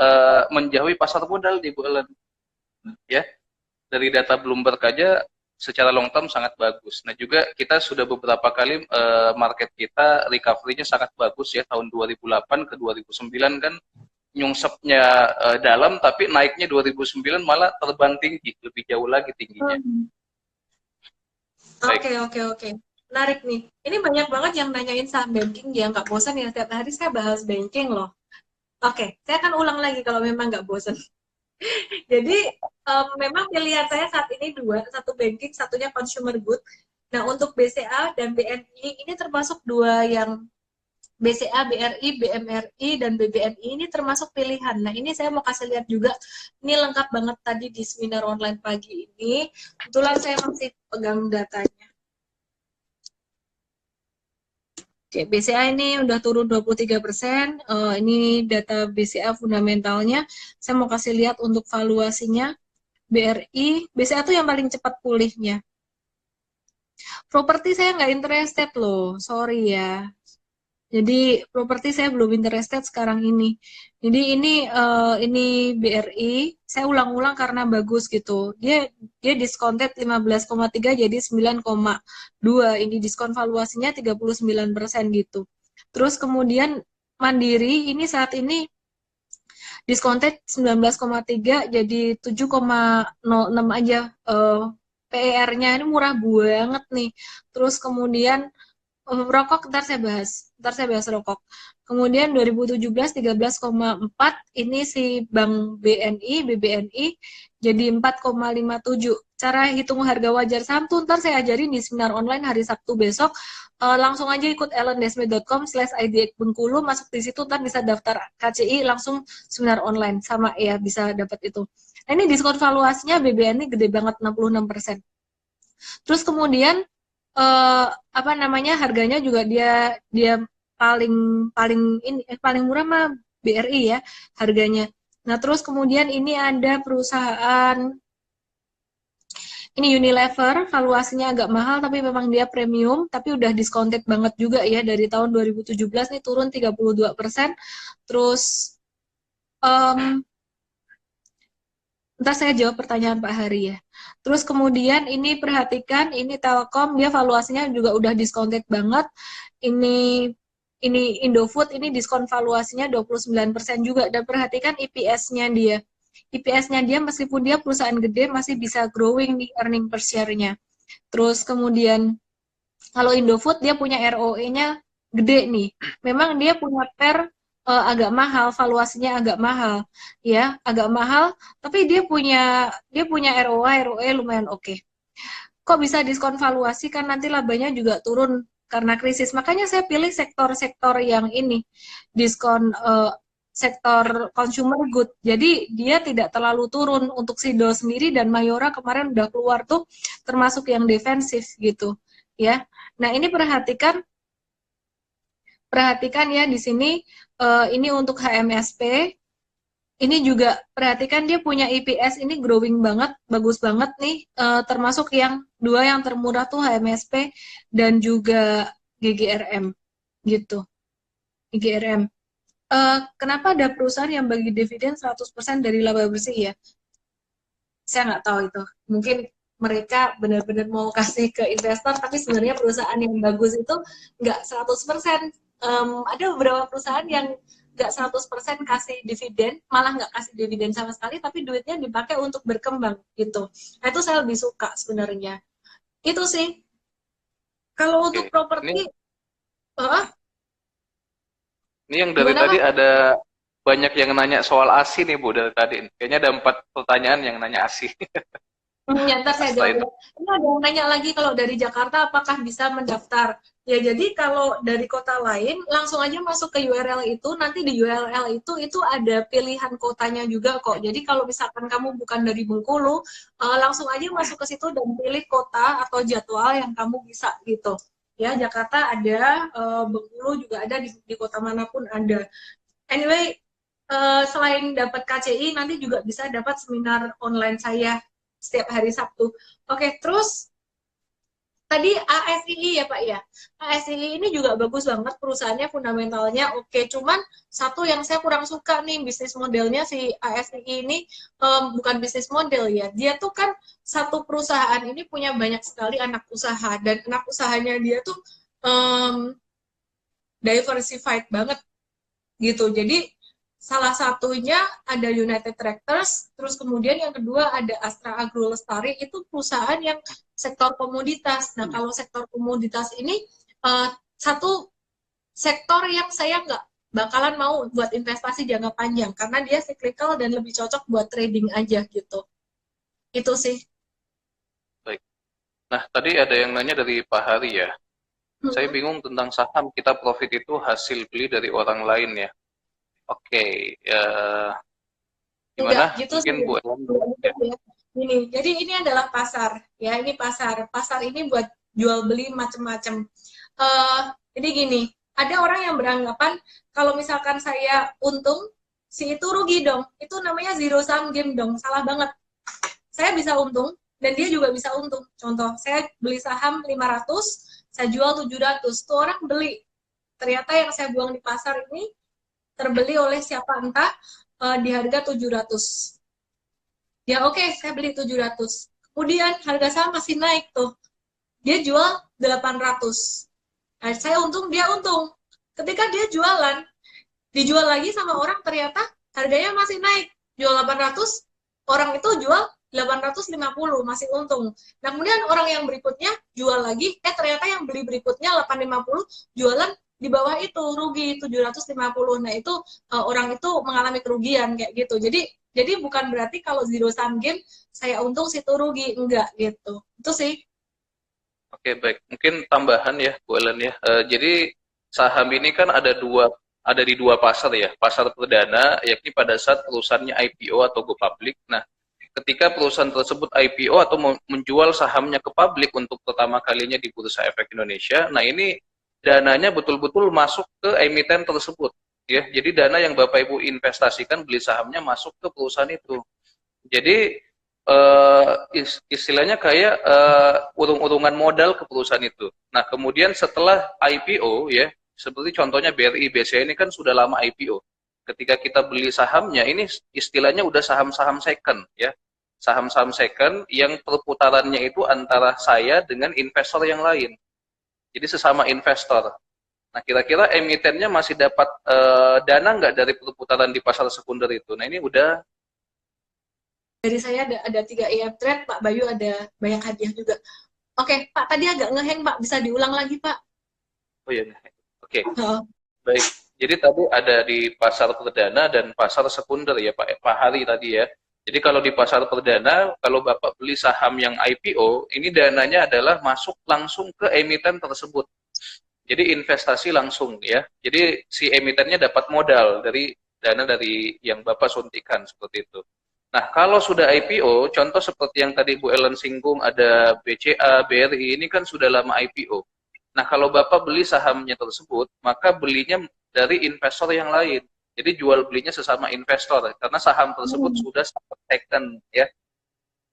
Speaker 2: menjauhi pasar modal di bulan ya. Dari data Bloomberg aja secara long term sangat bagus. Nah juga kita sudah beberapa kali market kita recovery-nya sangat bagus ya, tahun 2008 ke 2009 kan nyungsepnya dalam tapi naiknya 2009 malah terbang tinggi, lebih jauh lagi tingginya.
Speaker 1: Oke, oke, oke. Menarik nih. Ini banyak banget yang nanyain saham banking, dia nggak bosan ya, setiap hari saya bahas banking loh. Oke, saya akan ulang lagi kalau memang nggak bosan. Jadi memang pilihan saya saat ini dua, satu banking, satunya consumer good. Nah untuk BCA dan BNI ini termasuk dua yang BCA, BRI, BMRI, dan BBNI ini termasuk pilihan. Nah ini saya mau kasih lihat juga, ini lengkap banget tadi di seminar online pagi ini. Kebetulan saya masih pegang datanya. Oke, BCA ini udah turun 23%. Ini data BCA fundamentalnya. Saya mau kasih lihat untuk valuasinya. BRI, BCA tuh yang paling cepat pulihnya. Properti saya nggak interested loh, sorry ya. Jadi properti saya belum interested sekarang ini. Jadi ini BRI, saya ulang-ulang karena bagus gitu. Dia discounted 15,3 jadi 9,2. Ini diskon valuasinya 39% gitu. Terus kemudian Mandiri ini saat ini discounted 19,3 jadi 7,06 aja PER-nya, ini murah banget nih. Terus kemudian rokok ntar saya bahas rokok. Kemudian 2017 13,4 ini si Bank BNI, BBNI jadi 4,57. Cara hitung harga wajar saham tuh ntar saya ajarin di seminar online hari Sabtu besok. Langsung aja ikut ellendesme.com/idx Bengkulu, masuk di situ ntar bisa daftar KCI langsung seminar online sama ya bisa dapat itu. Nah, ini diskon valuasinya BBNI gede banget 66%. Terus kemudian apa namanya harganya juga dia paling paling murah mah BRI ya harganya. Nah terus kemudian ini ada perusahaan ini Unilever, valuasinya agak mahal tapi memang dia premium, tapi udah discounted banget juga ya dari tahun 2017 nih turun 32%. Terus ntar saya jawab pertanyaan Pak Hari ya. Terus kemudian ini perhatikan, ini Telkom, dia valuasinya juga udah discounted banget. Ini Indofood, ini diskon valuasinya 29% juga. Dan perhatikan EPS-nya dia. EPS-nya dia meskipun dia perusahaan gede masih bisa growing nih earning per share-nya. Terus kemudian kalau Indofood dia punya ROE-nya gede nih. Memang dia punya agak mahal, valuasinya agak mahal, ya, agak mahal, tapi dia punya ROE lumayan oke. Kok bisa diskon valuasi kan nanti labanya juga turun karena krisis. Makanya saya pilih sektor-sektor yang ini diskon sektor consumer good. Jadi dia tidak terlalu turun untuk Sido sendiri dan Mayora kemarin udah keluar tuh termasuk yang defensif gitu, ya. Nah, ini perhatikan ya di sini ini untuk HMSP Ini juga perhatikan dia punya EPS ini growing banget, bagus banget nih. Termasuk yang dua yang termurah tuh HMSP dan juga GGRM gitu. GGRM. Kenapa ada perusahaan yang bagi dividen 100% dari laba bersih ya? Saya nggak tahu itu. Mungkin mereka benar-benar mau kasih ke investor, tapi sebenarnya perusahaan yang bagus itu nggak 100%. Ada beberapa perusahaan yang nggak 100% kasih dividen, malah nggak kasih dividen sama sekali, tapi duitnya dipakai untuk berkembang gitu. Nah, itu saya lebih suka sebenarnya. Itu sih. Kalau untuk
Speaker 2: Oke.
Speaker 1: properti, uh,
Speaker 2: Ini yang dari
Speaker 1: gimana
Speaker 2: tadi
Speaker 1: Pak?
Speaker 2: ada banyak yang nanya soal ASI nih Bu dari tadi. Kayaknya ada 4 pertanyaan yang nanya ASI.
Speaker 1: Ya, ntar saya
Speaker 2: Setelah
Speaker 1: jawab
Speaker 2: itu.
Speaker 1: ya. Ini ada yang nanya lagi kalau dari Jakarta apakah bisa mendaftar? Ya, jadi kalau dari kota lain langsung aja masuk ke URL itu, nanti di URL itu ada pilihan kotanya juga kok. Jadi kalau misalkan kamu bukan dari Bengkulu, langsung aja masuk ke situ dan pilih kota atau jadwal yang kamu bisa gitu. Ya, Jakarta ada, Bengkulu juga ada, di kota manapun ada. Anyway, selain dapat KCI, nanti juga bisa dapat seminar online saya setiap hari Sabtu. Oke, terus tadi ASII ya Pak ya. ASII ini juga bagus banget perusahaannya, fundamentalnya oke. Cuman satu yang saya kurang suka nih bisnis modelnya si ASII ini, bukan bisnis model ya. Dia tuh kan satu perusahaan ini punya banyak sekali anak usaha dan anak usahanya dia tuh um, diversified banget gitu. Jadi salah satunya ada United Tractors, terus kemudian yang kedua ada Astra Agro Lestari, itu perusahaan yang sektor komoditas. Nah, kalau sektor komoditas ini satu sektor yang saya nggak bakalan mau buat investasi jangka panjang karena dia cyclical dan lebih cocok buat trading aja gitu. Itu sih.
Speaker 2: Baik. Nah, tadi ada yang nanya dari Pak Hari ya. Saya
Speaker 1: Hmm.
Speaker 2: bingung tentang saham kita profit itu hasil beli dari orang lain ya. Oke, ya
Speaker 1: Enggak
Speaker 2: gimana?
Speaker 1: gitu sih
Speaker 2: Mungkin
Speaker 1: ya.
Speaker 2: Bu Ellen
Speaker 1: Enggak
Speaker 2: dulu
Speaker 1: gitu
Speaker 2: ya.
Speaker 1: ya. Ini, jadi ini adalah pasar ya, ini pasar. Pasar ini buat jual beli macam-macam. Uh, jadi gini, ada orang yang beranggapan kalau misalkan saya untung, si itu rugi dong. Itu namanya zero sum game dong. Salah banget. Saya bisa untung dan dia juga bisa untung. Contoh, saya beli saham 500, saya jual 700. Tuh orang beli. Ternyata yang saya buang di pasar ini terbeli oleh siapa entah, di harga 700. Ya oke, saya beli 700. Kemudian harga saham masih naik tuh. Dia jual 800. Nah, saya untung, dia untung. Ketika dia jualan, dijual lagi sama orang ternyata harganya masih naik. Jual 800, orang itu jual 850, masih untung. Nah, kemudian orang yang berikutnya jual lagi, ternyata yang beli berikutnya 850, jualan di bawah itu rugi 750. Nah, itu orang itu mengalami kerugian kayak gitu. Jadi bukan berarti kalau zero sum game saya untung situ rugi, enggak gitu. Itu sih.
Speaker 2: Oke, baik. Mungkin tambahan ya, Bu Ellen ya. Jadi saham ini kan ada di dua pasar ya. Pasar perdana, yakni pada saat perusahaannya IPO atau go public. Nah, ketika perusahaan tersebut IPO atau menjual sahamnya ke publik untuk pertama kalinya di Bursa Efek Indonesia, nah ini dananya betul-betul masuk ke emiten tersebut. Ya, jadi dana yang Bapak Ibu investasikan beli sahamnya masuk ke perusahaan itu. Jadi istilahnya kayak urung-urungan modal ke perusahaan itu. Nah, kemudian setelah IPO ya, seperti contohnya BRI BCA ini kan sudah lama IPO. Ketika kita beli sahamnya, ini istilahnya udah saham-saham second ya. Saham-saham second yang perputarannya itu antara saya dengan investor yang lain. Jadi sesama investor. Nah, kira-kira emitennya masih dapat dana nggak dari perputaran di pasar sekunder itu? Nah, ini udah.
Speaker 1: Dari saya ada 3 EF trade, Pak Bayu ada banyak hadiah juga. Oke, Pak, tadi agak ngeheng, Pak. Bisa diulang lagi, Pak?
Speaker 2: Oh iya. Oke.
Speaker 1: Oh,
Speaker 2: Baik, jadi tadi ada di pasar perdana dan pasar sekunder ya Pak Hari tadi ya. Jadi kalau di pasar perdana, kalau Bapak beli saham yang IPO, ini dananya adalah masuk langsung ke emiten tersebut. Jadi investasi langsung ya. Jadi si emitennya dapat modal dari dana dari yang Bapak suntikan seperti itu. Nah, kalau sudah IPO, contoh seperti yang tadi Bu Ellen singgung, ada BCA, BRI, ini kan sudah lama IPO. Nah, kalau Bapak beli sahamnya tersebut, maka belinya dari investor yang lain. Jadi jual belinya sesama investor karena saham tersebut
Speaker 1: Hmm.
Speaker 2: sudah second ya.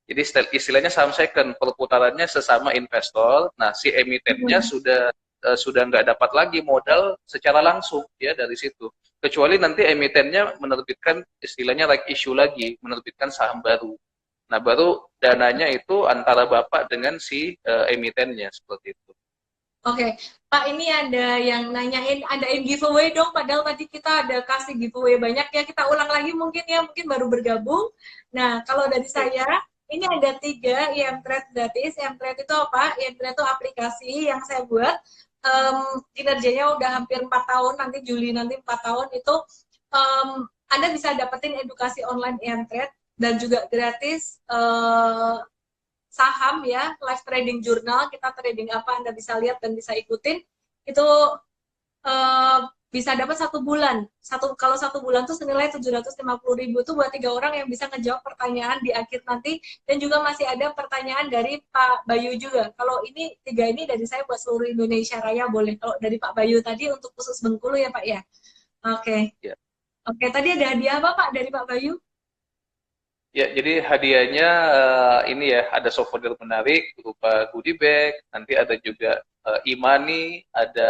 Speaker 2: Jadi istilahnya saham second, perputarannya sesama investor. Nah, si emitennya
Speaker 1: Hmm.
Speaker 2: sudah nggak dapat lagi modal secara langsung ya dari situ. Kecuali nanti emitennya menerbitkan istilahnya right issue lagi, menerbitkan saham baru. Nah, baru dananya itu antara Bapak dengan si emitennya seperti itu.
Speaker 1: Oke, Pak, ini ada yang nanyain, adain giveaway dong, padahal tadi kita ada kasih giveaway banyak ya, kita ulang lagi mungkin ya, mungkin baru bergabung. Nah, kalau dari
Speaker 2: Oke.
Speaker 1: saya, ini ada 3 IM-Trade gratis. IM-Trade itu apa? IM-Trade itu aplikasi yang saya buat, kinerjanya udah hampir 4 tahun, nanti Juli nanti 4 tahun, itu Anda bisa dapetin edukasi online IM-Trade, dan juga gratis saham ya, live trading journal, kita trading apa Anda bisa lihat dan bisa ikutin, itu uh, bisa dapat 1 bulan. Kalau 1 bulan tuh senilai 750.000 tuh buat 3 orang yang bisa ngejawab pertanyaan di akhir nanti, dan juga masih ada pertanyaan dari Pak Bayu juga. Kalau ini 3 ini dari saya buat seluruh Indonesia Raya boleh. Kalau dari Pak Bayu tadi untuk khusus Bengkulu ya Pak ya. Oke.
Speaker 2: Ya.
Speaker 1: Oke, tadi ada hadiah apa Pak dari Pak Bayu?
Speaker 2: Ya, jadi hadiahnya ini ya, ada souvenir menarik berupa goodie bag, nanti ada juga e-money, ada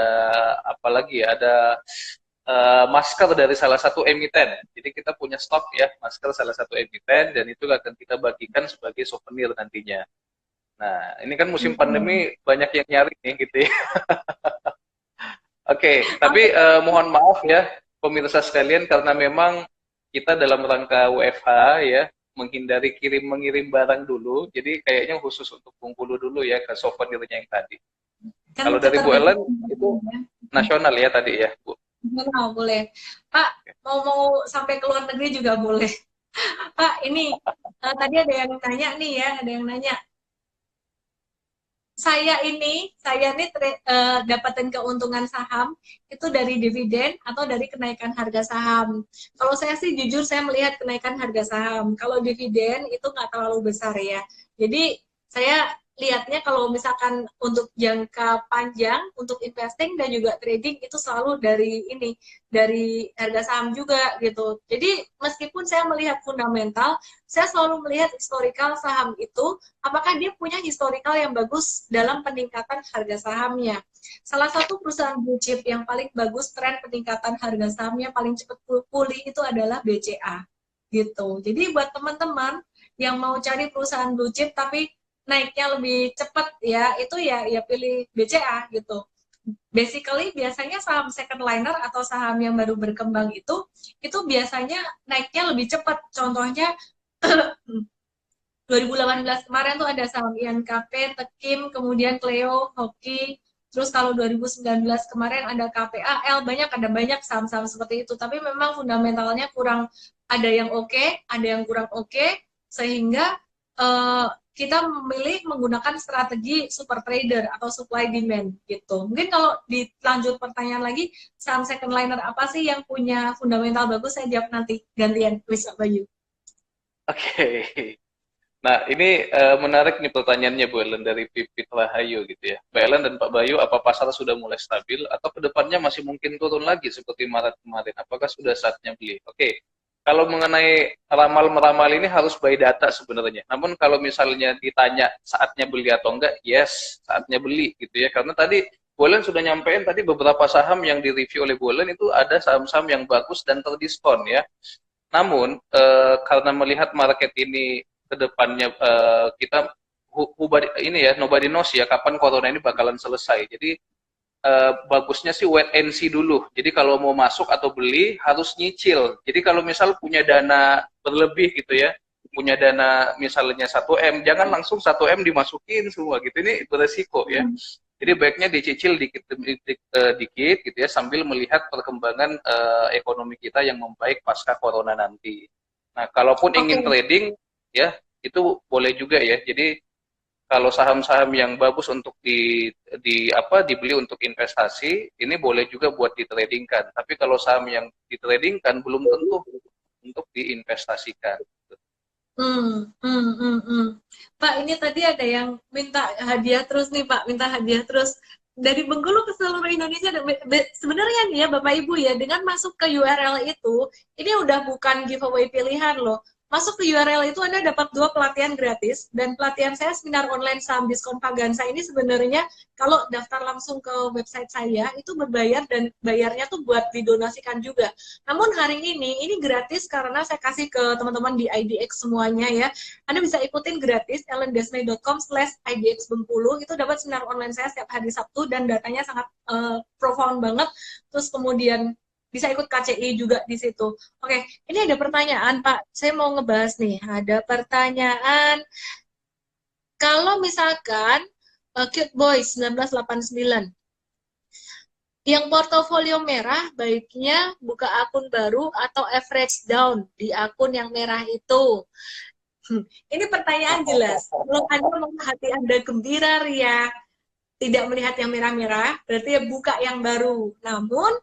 Speaker 2: apa lagi ya, ada masker dari salah satu emiten. Jadi kita punya stok ya, masker salah satu emiten, dan itu akan kita bagikan sebagai souvenir nantinya. Nah, ini kan musim
Speaker 1: Hmm.
Speaker 2: pandemi banyak yang nyari nih gitu ya. Oke, tapi
Speaker 1: Oke.
Speaker 2: mohon maaf ya pemirsa sekalian karena memang kita dalam rangka WFH ya menghindari kirim mengirim barang dulu, jadi kayaknya khusus untuk Bengkulu dulu ya ke souvenirnya yang tadi.
Speaker 1: Kan
Speaker 2: Kalau dari Bu Ellen
Speaker 1: keterbatasan
Speaker 2: itu
Speaker 1: ya.
Speaker 2: nasional ya tadi ya, Bu.
Speaker 1: Nah, boleh. Pak, mau sampai ke luar negeri juga boleh. Pak, ini tadi ada yang nanya nih ya, ada yang nanya. Saya nih dapatin keuntungan saham itu dari dividen atau dari kenaikan harga saham. Kalau saya sih jujur saya melihat kenaikan harga saham. Kalau dividen itu nggak terlalu besar ya. Jadi saya lihatnya kalau misalkan untuk jangka panjang, untuk investing dan juga trading itu selalu dari harga saham juga gitu. Jadi meskipun saya melihat fundamental, saya selalu melihat historical saham itu apakah dia punya historical yang bagus dalam peningkatan harga sahamnya. Salah satu perusahaan blue chip yang paling bagus tren peningkatan harga sahamnya paling cepat pulih itu adalah BCA gitu. Jadi buat teman-teman yang mau cari perusahaan blue chip tapi naiknya lebih cepat ya, itu ya pilih BCA gitu. Basically biasanya saham second liner atau saham yang baru berkembang itu biasanya naiknya lebih cepat. Contohnya 2018 kemarin tuh ada saham INKP, Tekim, kemudian Cleo, Hoki, terus kalau 2019 kemarin ada KPAL, ada banyak saham-saham seperti itu. Tapi memang fundamentalnya kurang, ada yang oke, ada yang kurang oke, sehingga uh, kita memilih menggunakan strategi super trader atau supply demand gitu. Mungkin kalau dilanjut pertanyaan lagi, saham second liner apa sih yang punya fundamental bagus? Saya jawab nanti gantian, please Pak Bayu.
Speaker 2: Oke. Nah, ini menarik nih pertanyaannya Bu Ellen dari Pipit Rahayu gitu ya. Mbak Ellen dan Pak Bayu, apa pasar sudah mulai stabil atau kedepannya masih mungkin turun lagi seperti Maret kemarin? Apakah sudah saatnya beli? Oke, kalau mengenai ramal-meramal ini harus by data sebenarnya. Namun kalau misalnya ditanya saatnya beli atau enggak, yes, saatnya beli gitu ya. Karena tadi Bu Ellen sudah nyampein tadi beberapa saham yang direview oleh Bu Ellen itu ada saham-saham yang bagus dan terdiskon ya. Namun karena melihat market ini ke depannya kita ini ya nobody knows ya kapan corona ini bakalan selesai. Jadi bagusnya sih wait and see dulu. Jadi kalau mau masuk atau beli harus nyicil. Jadi kalau misal punya dana berlebih gitu ya, punya dana misalnya 1 M, jangan langsung 1 M dimasukin semua gitu. Ini beresiko ya. Jadi baiknya dicicil dikit gitu ya sambil melihat perkembangan ekonomi kita yang membaik pasca corona nanti. Nah, kalaupun
Speaker 1: Oke.
Speaker 2: ingin trading ya itu boleh juga ya. Jadi kalau saham-saham yang bagus untuk dibeli untuk investasi, ini boleh juga buat ditradingkan. Tapi kalau saham yang ditradingkan belum tentu untuk diinvestasikan.
Speaker 1: Pak, ini tadi ada yang minta hadiah terus nih, Pak. Minta hadiah terus. dari Bengkulu ke seluruh Indonesia. Sebenarnya nih ya Bapak Ibu ya, dengan masuk ke URL itu, ini udah bukan giveaway pilihan loh. Masuk ke URL itu Anda dapat 2 pelatihan gratis, dan pelatihan saya seminar online saham diskon Pagansa ini sebenarnya kalau daftar langsung ke website saya itu berbayar, dan bayarnya tuh buat didonasikan juga. Namun hari ini gratis karena saya kasih ke teman-teman di IDX semuanya ya. Anda bisa ikutin gratis ellendesmay.com/idx Bengkulu, itu dapat seminar online saya setiap hari Sabtu dan datanya sangat profound banget. Terus kemudian bisa ikut KCI juga di situ. Oke, ini ada pertanyaan Pak. Saya mau ngebahas nih. Ada pertanyaan. Kalau misalkan Cute Boy 1989 yang portofolio merah, baiknya buka akun baru atau average down di akun yang merah itu. Ini pertanyaan jelas. Kalau Anda mau hati Anda gembira, ria, tidak melihat yang merah-merah, berarti ya buka yang baru. Namun,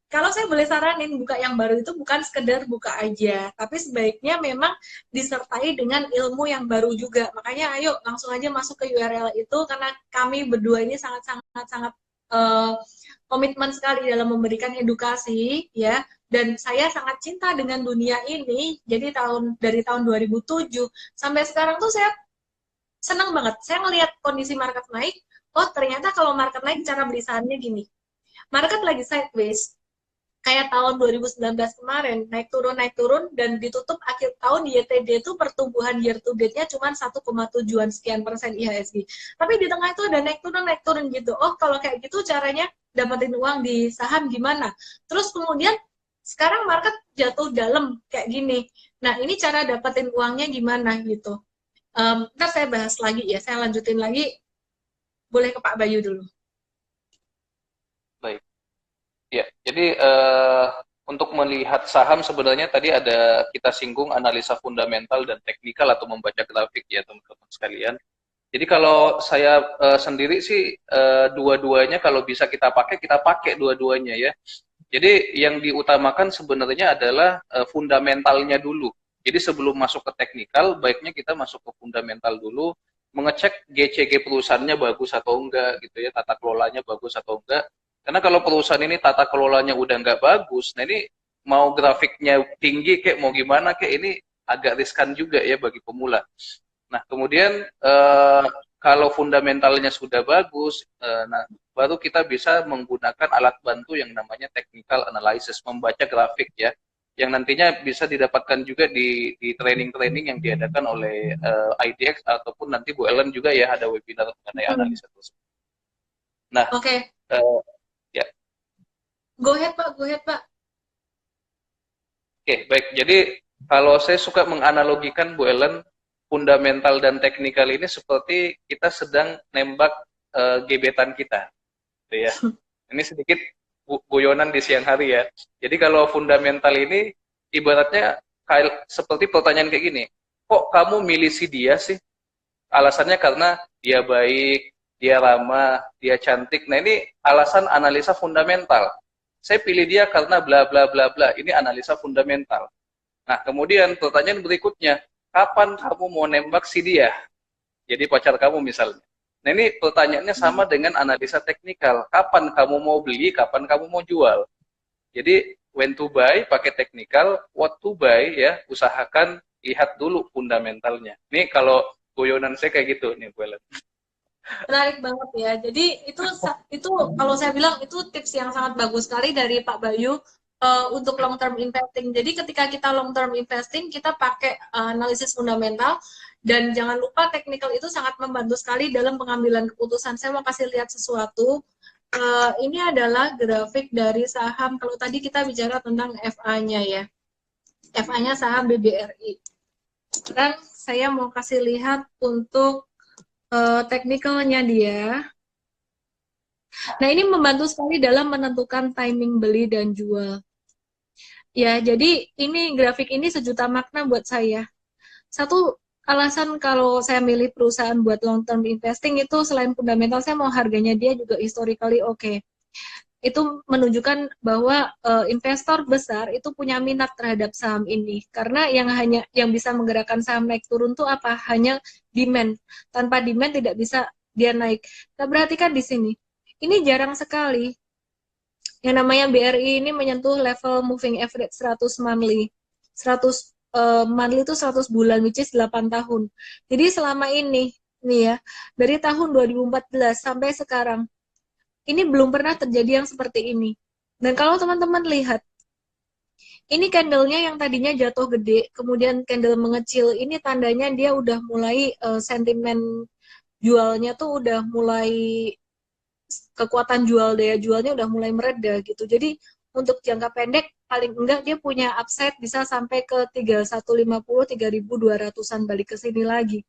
Speaker 1: kalau saya boleh saranin, buka yang baru itu bukan sekedar buka aja, tapi sebaiknya memang disertai dengan ilmu yang baru juga. Makanya ayo langsung aja masuk ke URL itu, karena kami berdua ini sangat-sangat komitmen sekali dalam memberikan edukasi, ya. Dan saya sangat cinta dengan dunia ini. Jadi dari tahun 2007 sampai sekarang tuh saya senang banget. Saya ngelihat kondisi market naik. Oh, ternyata kalau market naik cara beli sahamnya gini. Market lagi sideways, kayak tahun 2019 kemarin, naik turun, dan ditutup akhir tahun YTD itu pertumbuhan year to date-nya cuma 1,7 sekian persen IHSG. Tapi di tengah itu ada naik turun gitu. Oh, kalau kayak gitu caranya dapetin uang di saham gimana? Terus kemudian sekarang market jatuh dalam kayak gini. Nah, ini cara dapetin uangnya gimana gitu. Ntar saya bahas lagi ya, saya lanjutin lagi. Boleh ke Pak Bayu dulu.
Speaker 2: Baik. Ya, jadi untuk melihat saham sebenarnya tadi ada kita singgung analisa fundamental dan teknikal atau membaca grafik ya teman-teman sekalian. Jadi kalau saya sendiri sih dua-duanya kalau bisa kita pakai dua-duanya ya. Jadi yang diutamakan sebenarnya adalah fundamentalnya dulu. Jadi sebelum masuk ke teknikal, baiknya kita masuk ke fundamental dulu, mengecek GCG perusahaannya bagus atau enggak gitu ya, tata kelolanya bagus atau enggak. Karena kalau perusahaan ini tata kelolanya udah nggak bagus, nah ini mau grafiknya tinggi kayak mau gimana kayak ini agak riskan juga ya bagi pemula. Nah kemudian kalau fundamentalnya sudah bagus, nah baru kita bisa menggunakan alat bantu yang namanya technical analysis, membaca grafik ya, yang nantinya bisa didapatkan juga di training-training yang diadakan oleh IDX ataupun nanti Bu Ellen juga ya ada webinar mengenai analisa tersebut. Nah,
Speaker 1: Oke.
Speaker 2: Ya.
Speaker 1: Go ahead Pak, go ahead Pak.
Speaker 2: Oke, baik. Jadi kalau saya suka menganalogikan Bu Ellen, fundamental dan teknikal ini seperti kita sedang nembak gebetan kita, gitu ya. Ini sedikit guyonan di siang hari ya. Jadi kalau fundamental ini ibaratnya seperti pertanyaan kayak gini, kok kamu milih si dia sih? Alasannya karena dia baik, dia ramah, dia cantik. Nah ini alasan analisa fundamental. Saya pilih dia karena bla bla bla bla. Ini analisa fundamental. Nah kemudian pertanyaan berikutnya, kapan kamu mau nembak si dia? Jadi pacar kamu misalnya. Nah ini pertanyaannya sama dengan analisa teknikal. Kapan kamu mau beli, kapan kamu mau jual? Jadi when to buy pakai teknikal, what to buy ya usahakan lihat dulu fundamentalnya. Ini kalau guyonan saya kayak gitu nih Bu Ellen.
Speaker 1: Menarik banget ya. Jadi itu kalau saya bilang itu tips yang sangat bagus sekali dari Pak Bayu untuk long term investing. Jadi ketika kita long term investing, kita pakai analisis fundamental, dan jangan lupa technical itu sangat membantu sekali dalam pengambilan keputusan. Saya mau kasih lihat sesuatu. Ini adalah grafik dari saham. Kalau tadi kita bicara tentang FA-nya ya. FA-nya saham BBRI. Sekarang saya mau kasih lihat untuk teknikalnya dia. Nah, ini membantu sekali dalam menentukan timing beli dan jual. Ya, jadi ini grafik ini sejuta makna buat saya. Satu alasan kalau saya milih perusahaan buat long term investing itu selain fundamental, saya mau harganya dia juga historically oke. Itu menunjukkan bahwa investor besar itu punya minat terhadap saham ini, karena yang bisa menggerakkan saham naik turun tuh apa? Hanya demand. Tanpa demand tidak bisa dia naik. Kita perhatikan di sini. Ini jarang sekali. Yang namanya BRI ini menyentuh level moving average 100 monthly. 100 monthly itu 100 bulan, which is 8 tahun. Jadi selama ini, nih ya, dari tahun 2014 sampai sekarang, ini belum pernah terjadi yang seperti ini. Dan kalau teman-teman lihat, ini candlenya yang tadinya jatuh gede, kemudian candle mengecil, ini tandanya dia udah mulai sentimen jualnya tuh udah mulai, kekuatan jual daya jualnya udah mulai mereda gitu. Jadi untuk jangka pendek paling enggak dia punya upside bisa sampai ke 3150 3200-an balik ke sini lagi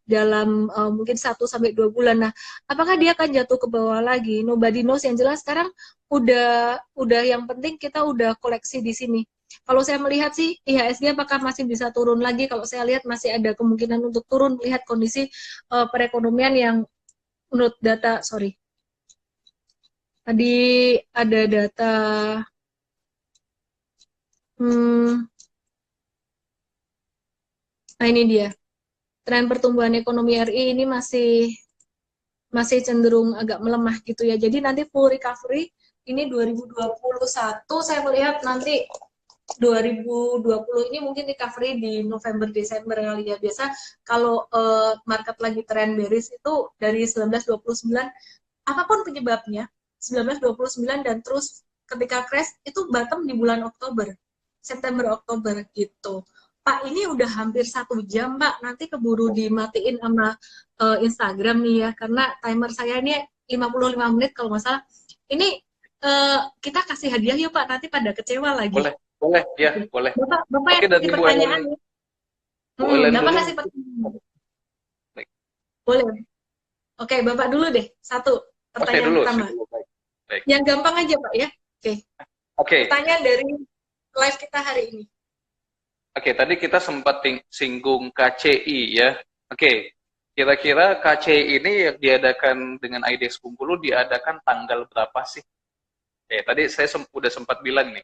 Speaker 1: dalam mungkin 1 sampai 2 bulan. Nah, apakah dia akan jatuh ke bawah lagi? Nobody knows. Yang jelas sekarang udah yang penting kita udah koleksi di sini. Kalau saya melihat sih IHSG apakah masih bisa turun lagi? Kalau saya lihat masih ada kemungkinan untuk turun, lihat kondisi perekonomian yang menurut data, sorry, tadi ada data, hmm, nah ini dia, tren pertumbuhan ekonomi RI ini masih cenderung agak melemah gitu ya. Jadi nanti full recovery ini 2021, saya melihat nanti 2020 ini mungkin recovery di November Desember kali ya. Biasa kalau market lagi tren bearish itu dari 1929, apapun penyebabnya 1929 dan terus ketika crash itu bottom di bulan Oktober, September Oktober gitu. Pak, ini udah hampir 1 jam, Pak. Nanti keburu dimatiin sama Instagram nih ya, karena timer saya ini 55 menit kalau nggak salah. Ini kita kasih hadiah yuk, Pak. Nanti pada kecewa lagi.
Speaker 2: Boleh, boleh, ya, boleh.
Speaker 1: Bapak
Speaker 2: Oke,
Speaker 1: yang
Speaker 2: dari
Speaker 1: kasih
Speaker 2: Bu Ellen,
Speaker 1: pertanyaan.
Speaker 2: Bu Ellen
Speaker 1: Bapak
Speaker 2: dulu.
Speaker 1: kasih pertanyaan.
Speaker 2: Baik.
Speaker 1: Boleh. Oke, Bapak dulu deh. Satu,
Speaker 2: Oh, saya
Speaker 1: pertanyaan
Speaker 2: dulu,
Speaker 1: pertama.
Speaker 2: saya dulu. Baik. Baik.
Speaker 1: Yang gampang aja, Pak ya. Oke.
Speaker 2: Oke.
Speaker 1: Pertanyaan dari live kita hari ini.
Speaker 2: Oke, tadi kita sempat singgung KCI ya. Oke, kira-kira KCI ini yang diadakan dengan IDX Bengkulu diadakan tanggal berapa sih? Tadi saya udah sempat bilang nih.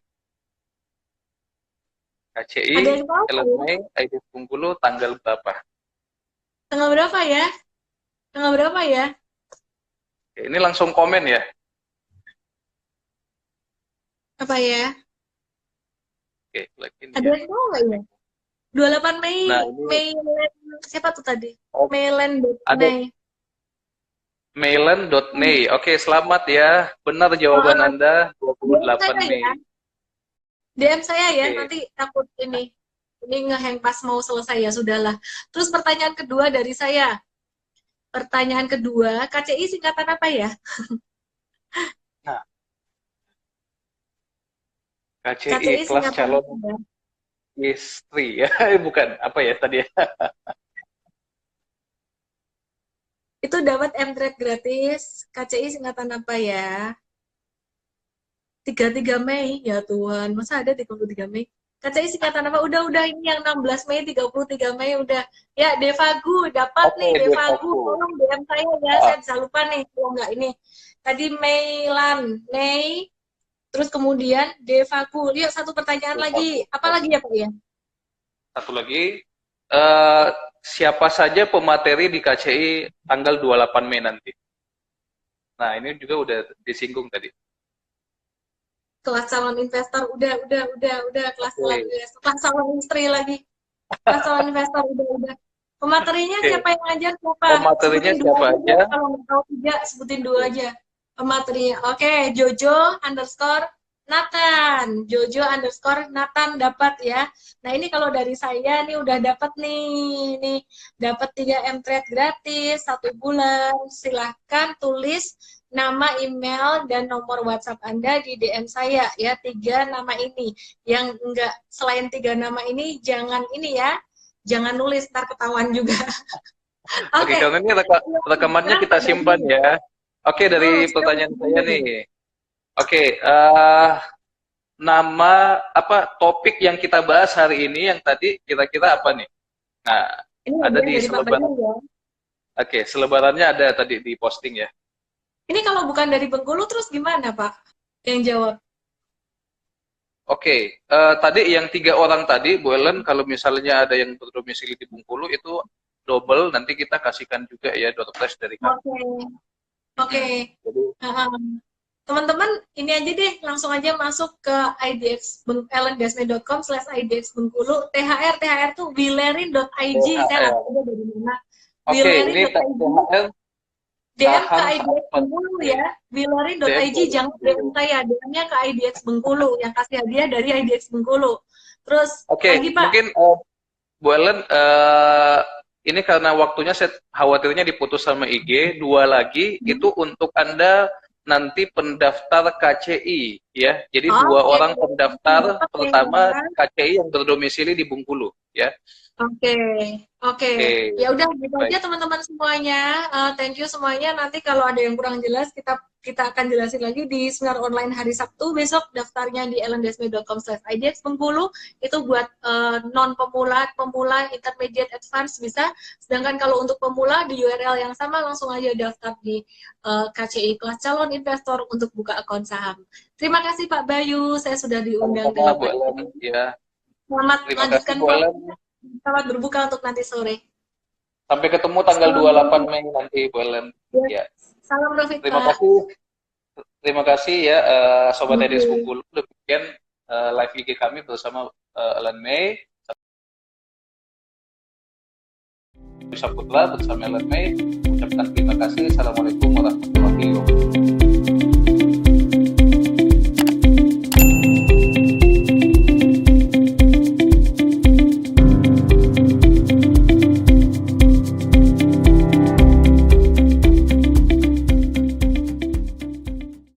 Speaker 2: KCI,
Speaker 1: Ada yang tahu
Speaker 2: Ellen
Speaker 1: ya?
Speaker 2: May, IDX Bengkulu tanggal berapa?
Speaker 1: Tanggal berapa ya? Tanggal berapa ya?
Speaker 2: Oke, ini langsung komen ya.
Speaker 1: Apa ya?
Speaker 2: Oke, lagi ini
Speaker 1: Ada
Speaker 2: ya.
Speaker 1: yang tahu nggak ya? 28 Mei,
Speaker 2: Nah, ini
Speaker 1: siapa tuh tadi?
Speaker 2: oh,
Speaker 1: Mayland
Speaker 2: ada
Speaker 1: May.
Speaker 2: Mailen.May. Oke, selamat ya. Benar jawaban Anda,
Speaker 1: DM
Speaker 2: 28
Speaker 1: saya
Speaker 2: Mei.
Speaker 1: ya. DM saya ya,
Speaker 2: Oke.
Speaker 1: nanti takut ini ngehang pas mau selesai ya sudahlah. Terus pertanyaan kedua dari saya. Pertanyaan kedua, KCI singkatan apa ya?
Speaker 2: Nah, KCI
Speaker 1: KCI
Speaker 2: kelas
Speaker 1: singkatan
Speaker 2: calon
Speaker 1: apa ya?
Speaker 2: istri ya. Bukan, apa ya tadi ya?
Speaker 1: Itu dapat M-Trade gratis. KCI singkatan apa ya? 33 Mei, ya Tuhan. Masa ada 33 Mei? KCI singkatan apa? Udah ini yang 16 Mei, 33 Mei udah. Ya, Devagu dapat
Speaker 2: Oke,
Speaker 1: nih, Devagu.
Speaker 2: Devaku.
Speaker 1: Tolong DM saya ya, saya
Speaker 2: Ah,
Speaker 1: bisa lupa nih kalau nggak ini. Tadi Meilan, Mei, terus kemudian Devagu. Lihat satu pertanyaan lagi.
Speaker 2: Devaku.
Speaker 1: Apa lagi ya, Pak ya?
Speaker 2: Satu lagi, eh, siapa saja pemateri di KCI tanggal 28 Mei nanti? Nah, ini juga udah disinggung tadi.
Speaker 1: Kelas calon investor udah kelas calon
Speaker 2: Oke.
Speaker 1: investor, kelas calon istri lagi. Kelas calon investor udah. Pematerinya
Speaker 2: Oke.
Speaker 1: siapa yang ngajar siapa?
Speaker 2: Pematerinya
Speaker 1: Sebutin dua
Speaker 2: siapa
Speaker 1: aja
Speaker 2: aja?
Speaker 1: deh. Kalau nggak tahu tiga, sebutin dua aja. Pematerinya. Oke, Jojo underscore Nathan. Jojo underscore Nathan dapat ya. Nah ini kalau dari saya nih udah dapat nih dapat 3 M-Trade gratis 1 bulan. Silahkan tulis nama, email, dan nomor WhatsApp Anda di DM saya ya. 3 nama ini. Yang enggak selain 3 nama ini jangan ini ya. Jangan nulis, ntar ketahuan juga.
Speaker 2: Oke,
Speaker 1: Oke.
Speaker 2: kalau ini rekamannya kita simpan ya. Oke, dari pertanyaan saya nih. Oke, nama apa topik yang kita bahas hari ini yang tadi kira-kira apa nih? Nah,
Speaker 1: Ini
Speaker 2: ada
Speaker 1: hadiah
Speaker 2: di
Speaker 1: dari Pak
Speaker 2: selebaran.
Speaker 1: Bayu ya.
Speaker 2: Oke, selebarannya ada tadi di posting ya.
Speaker 1: Ini kalau bukan dari Bengkulu terus gimana Pak? Yang jawab.
Speaker 2: Oke, tadi yang 3 orang tadi, Bu Ellen, kalau misalnya ada yang berdomisili di Bengkulu itu double, nanti kita kasihkan juga ya door prize dari kami.
Speaker 1: Oke. Oke.
Speaker 2: Jadi
Speaker 1: Teman-teman, ini aja deh, langsung aja masuk ke IDX ellendesme.com/IDX Bengkulu. THR tuh wilerin.ig, saya nggak
Speaker 2: THR.
Speaker 1: tahu dia dari mana.
Speaker 2: Oke, ini
Speaker 1: Wilerin.ig,
Speaker 2: THR
Speaker 1: DM ke
Speaker 2: saham
Speaker 1: IDX
Speaker 2: apa?
Speaker 1: Bengkulu ya.
Speaker 2: DM
Speaker 1: Wilerin.ig,
Speaker 2: ke
Speaker 1: jangan DM
Speaker 2: Bengkulu.
Speaker 1: saya, DM-nya ke IDX Bengkulu, yang kasih hadiah dari IDX Bengkulu. Terus
Speaker 2: Oke,
Speaker 1: lagi Pak,
Speaker 2: mungkin Bu Ellen, ini karena waktunya saya khawatirnya diputus sama IG, dua lagi itu untuk Anda nanti pendaftar KCI ya. Jadi dua
Speaker 1: oke,
Speaker 2: orang pendaftar
Speaker 1: dapat
Speaker 2: pertama
Speaker 1: ya.
Speaker 2: KCI yang berdomisili di Bengkulu ya.
Speaker 1: Oke, oke.
Speaker 2: Oke,
Speaker 1: Ya udah gitu aja
Speaker 2: baik.
Speaker 1: teman-teman semuanya. Thank you semuanya. Nanti kalau ada yang kurang jelas kita kita akan jelasin lagi di seminar online hari Sabtu besok. Daftarnya di ellendesme.com/idx Bengkulu. Itu buat non pemula, pemula, intermediate, advance bisa. Sedangkan kalau untuk pemula di URL yang sama langsung aja daftar di KCI kelas calon investor untuk buka akun saham. Terima kasih Pak Bayu, saya sudah diundang
Speaker 2: Sama-sama
Speaker 1: ke
Speaker 2: Bu Ellen ya.
Speaker 1: Selamat
Speaker 2: Terima kasih
Speaker 1: lanjutkan
Speaker 2: Bu
Speaker 1: puasa.
Speaker 2: Ellen.
Speaker 1: Selamat berbuka untuk nanti sore.
Speaker 2: Sampai ketemu tanggal
Speaker 1: Salam
Speaker 2: 28 Mei nanti Bu Ellen.
Speaker 1: ya.
Speaker 2: Ya.
Speaker 1: Salam Rofik
Speaker 2: Terima
Speaker 1: Pak.
Speaker 2: kasih. Terima kasih ya Sobat
Speaker 1: Thank
Speaker 2: Edis
Speaker 1: you.
Speaker 2: Bengkulu. Demikian live IG kami bersama Ellen May, Saputra bersama Ellen May. Ucapkan terima kasih. Assalamualaikum warahmatullahi wabarakatuh.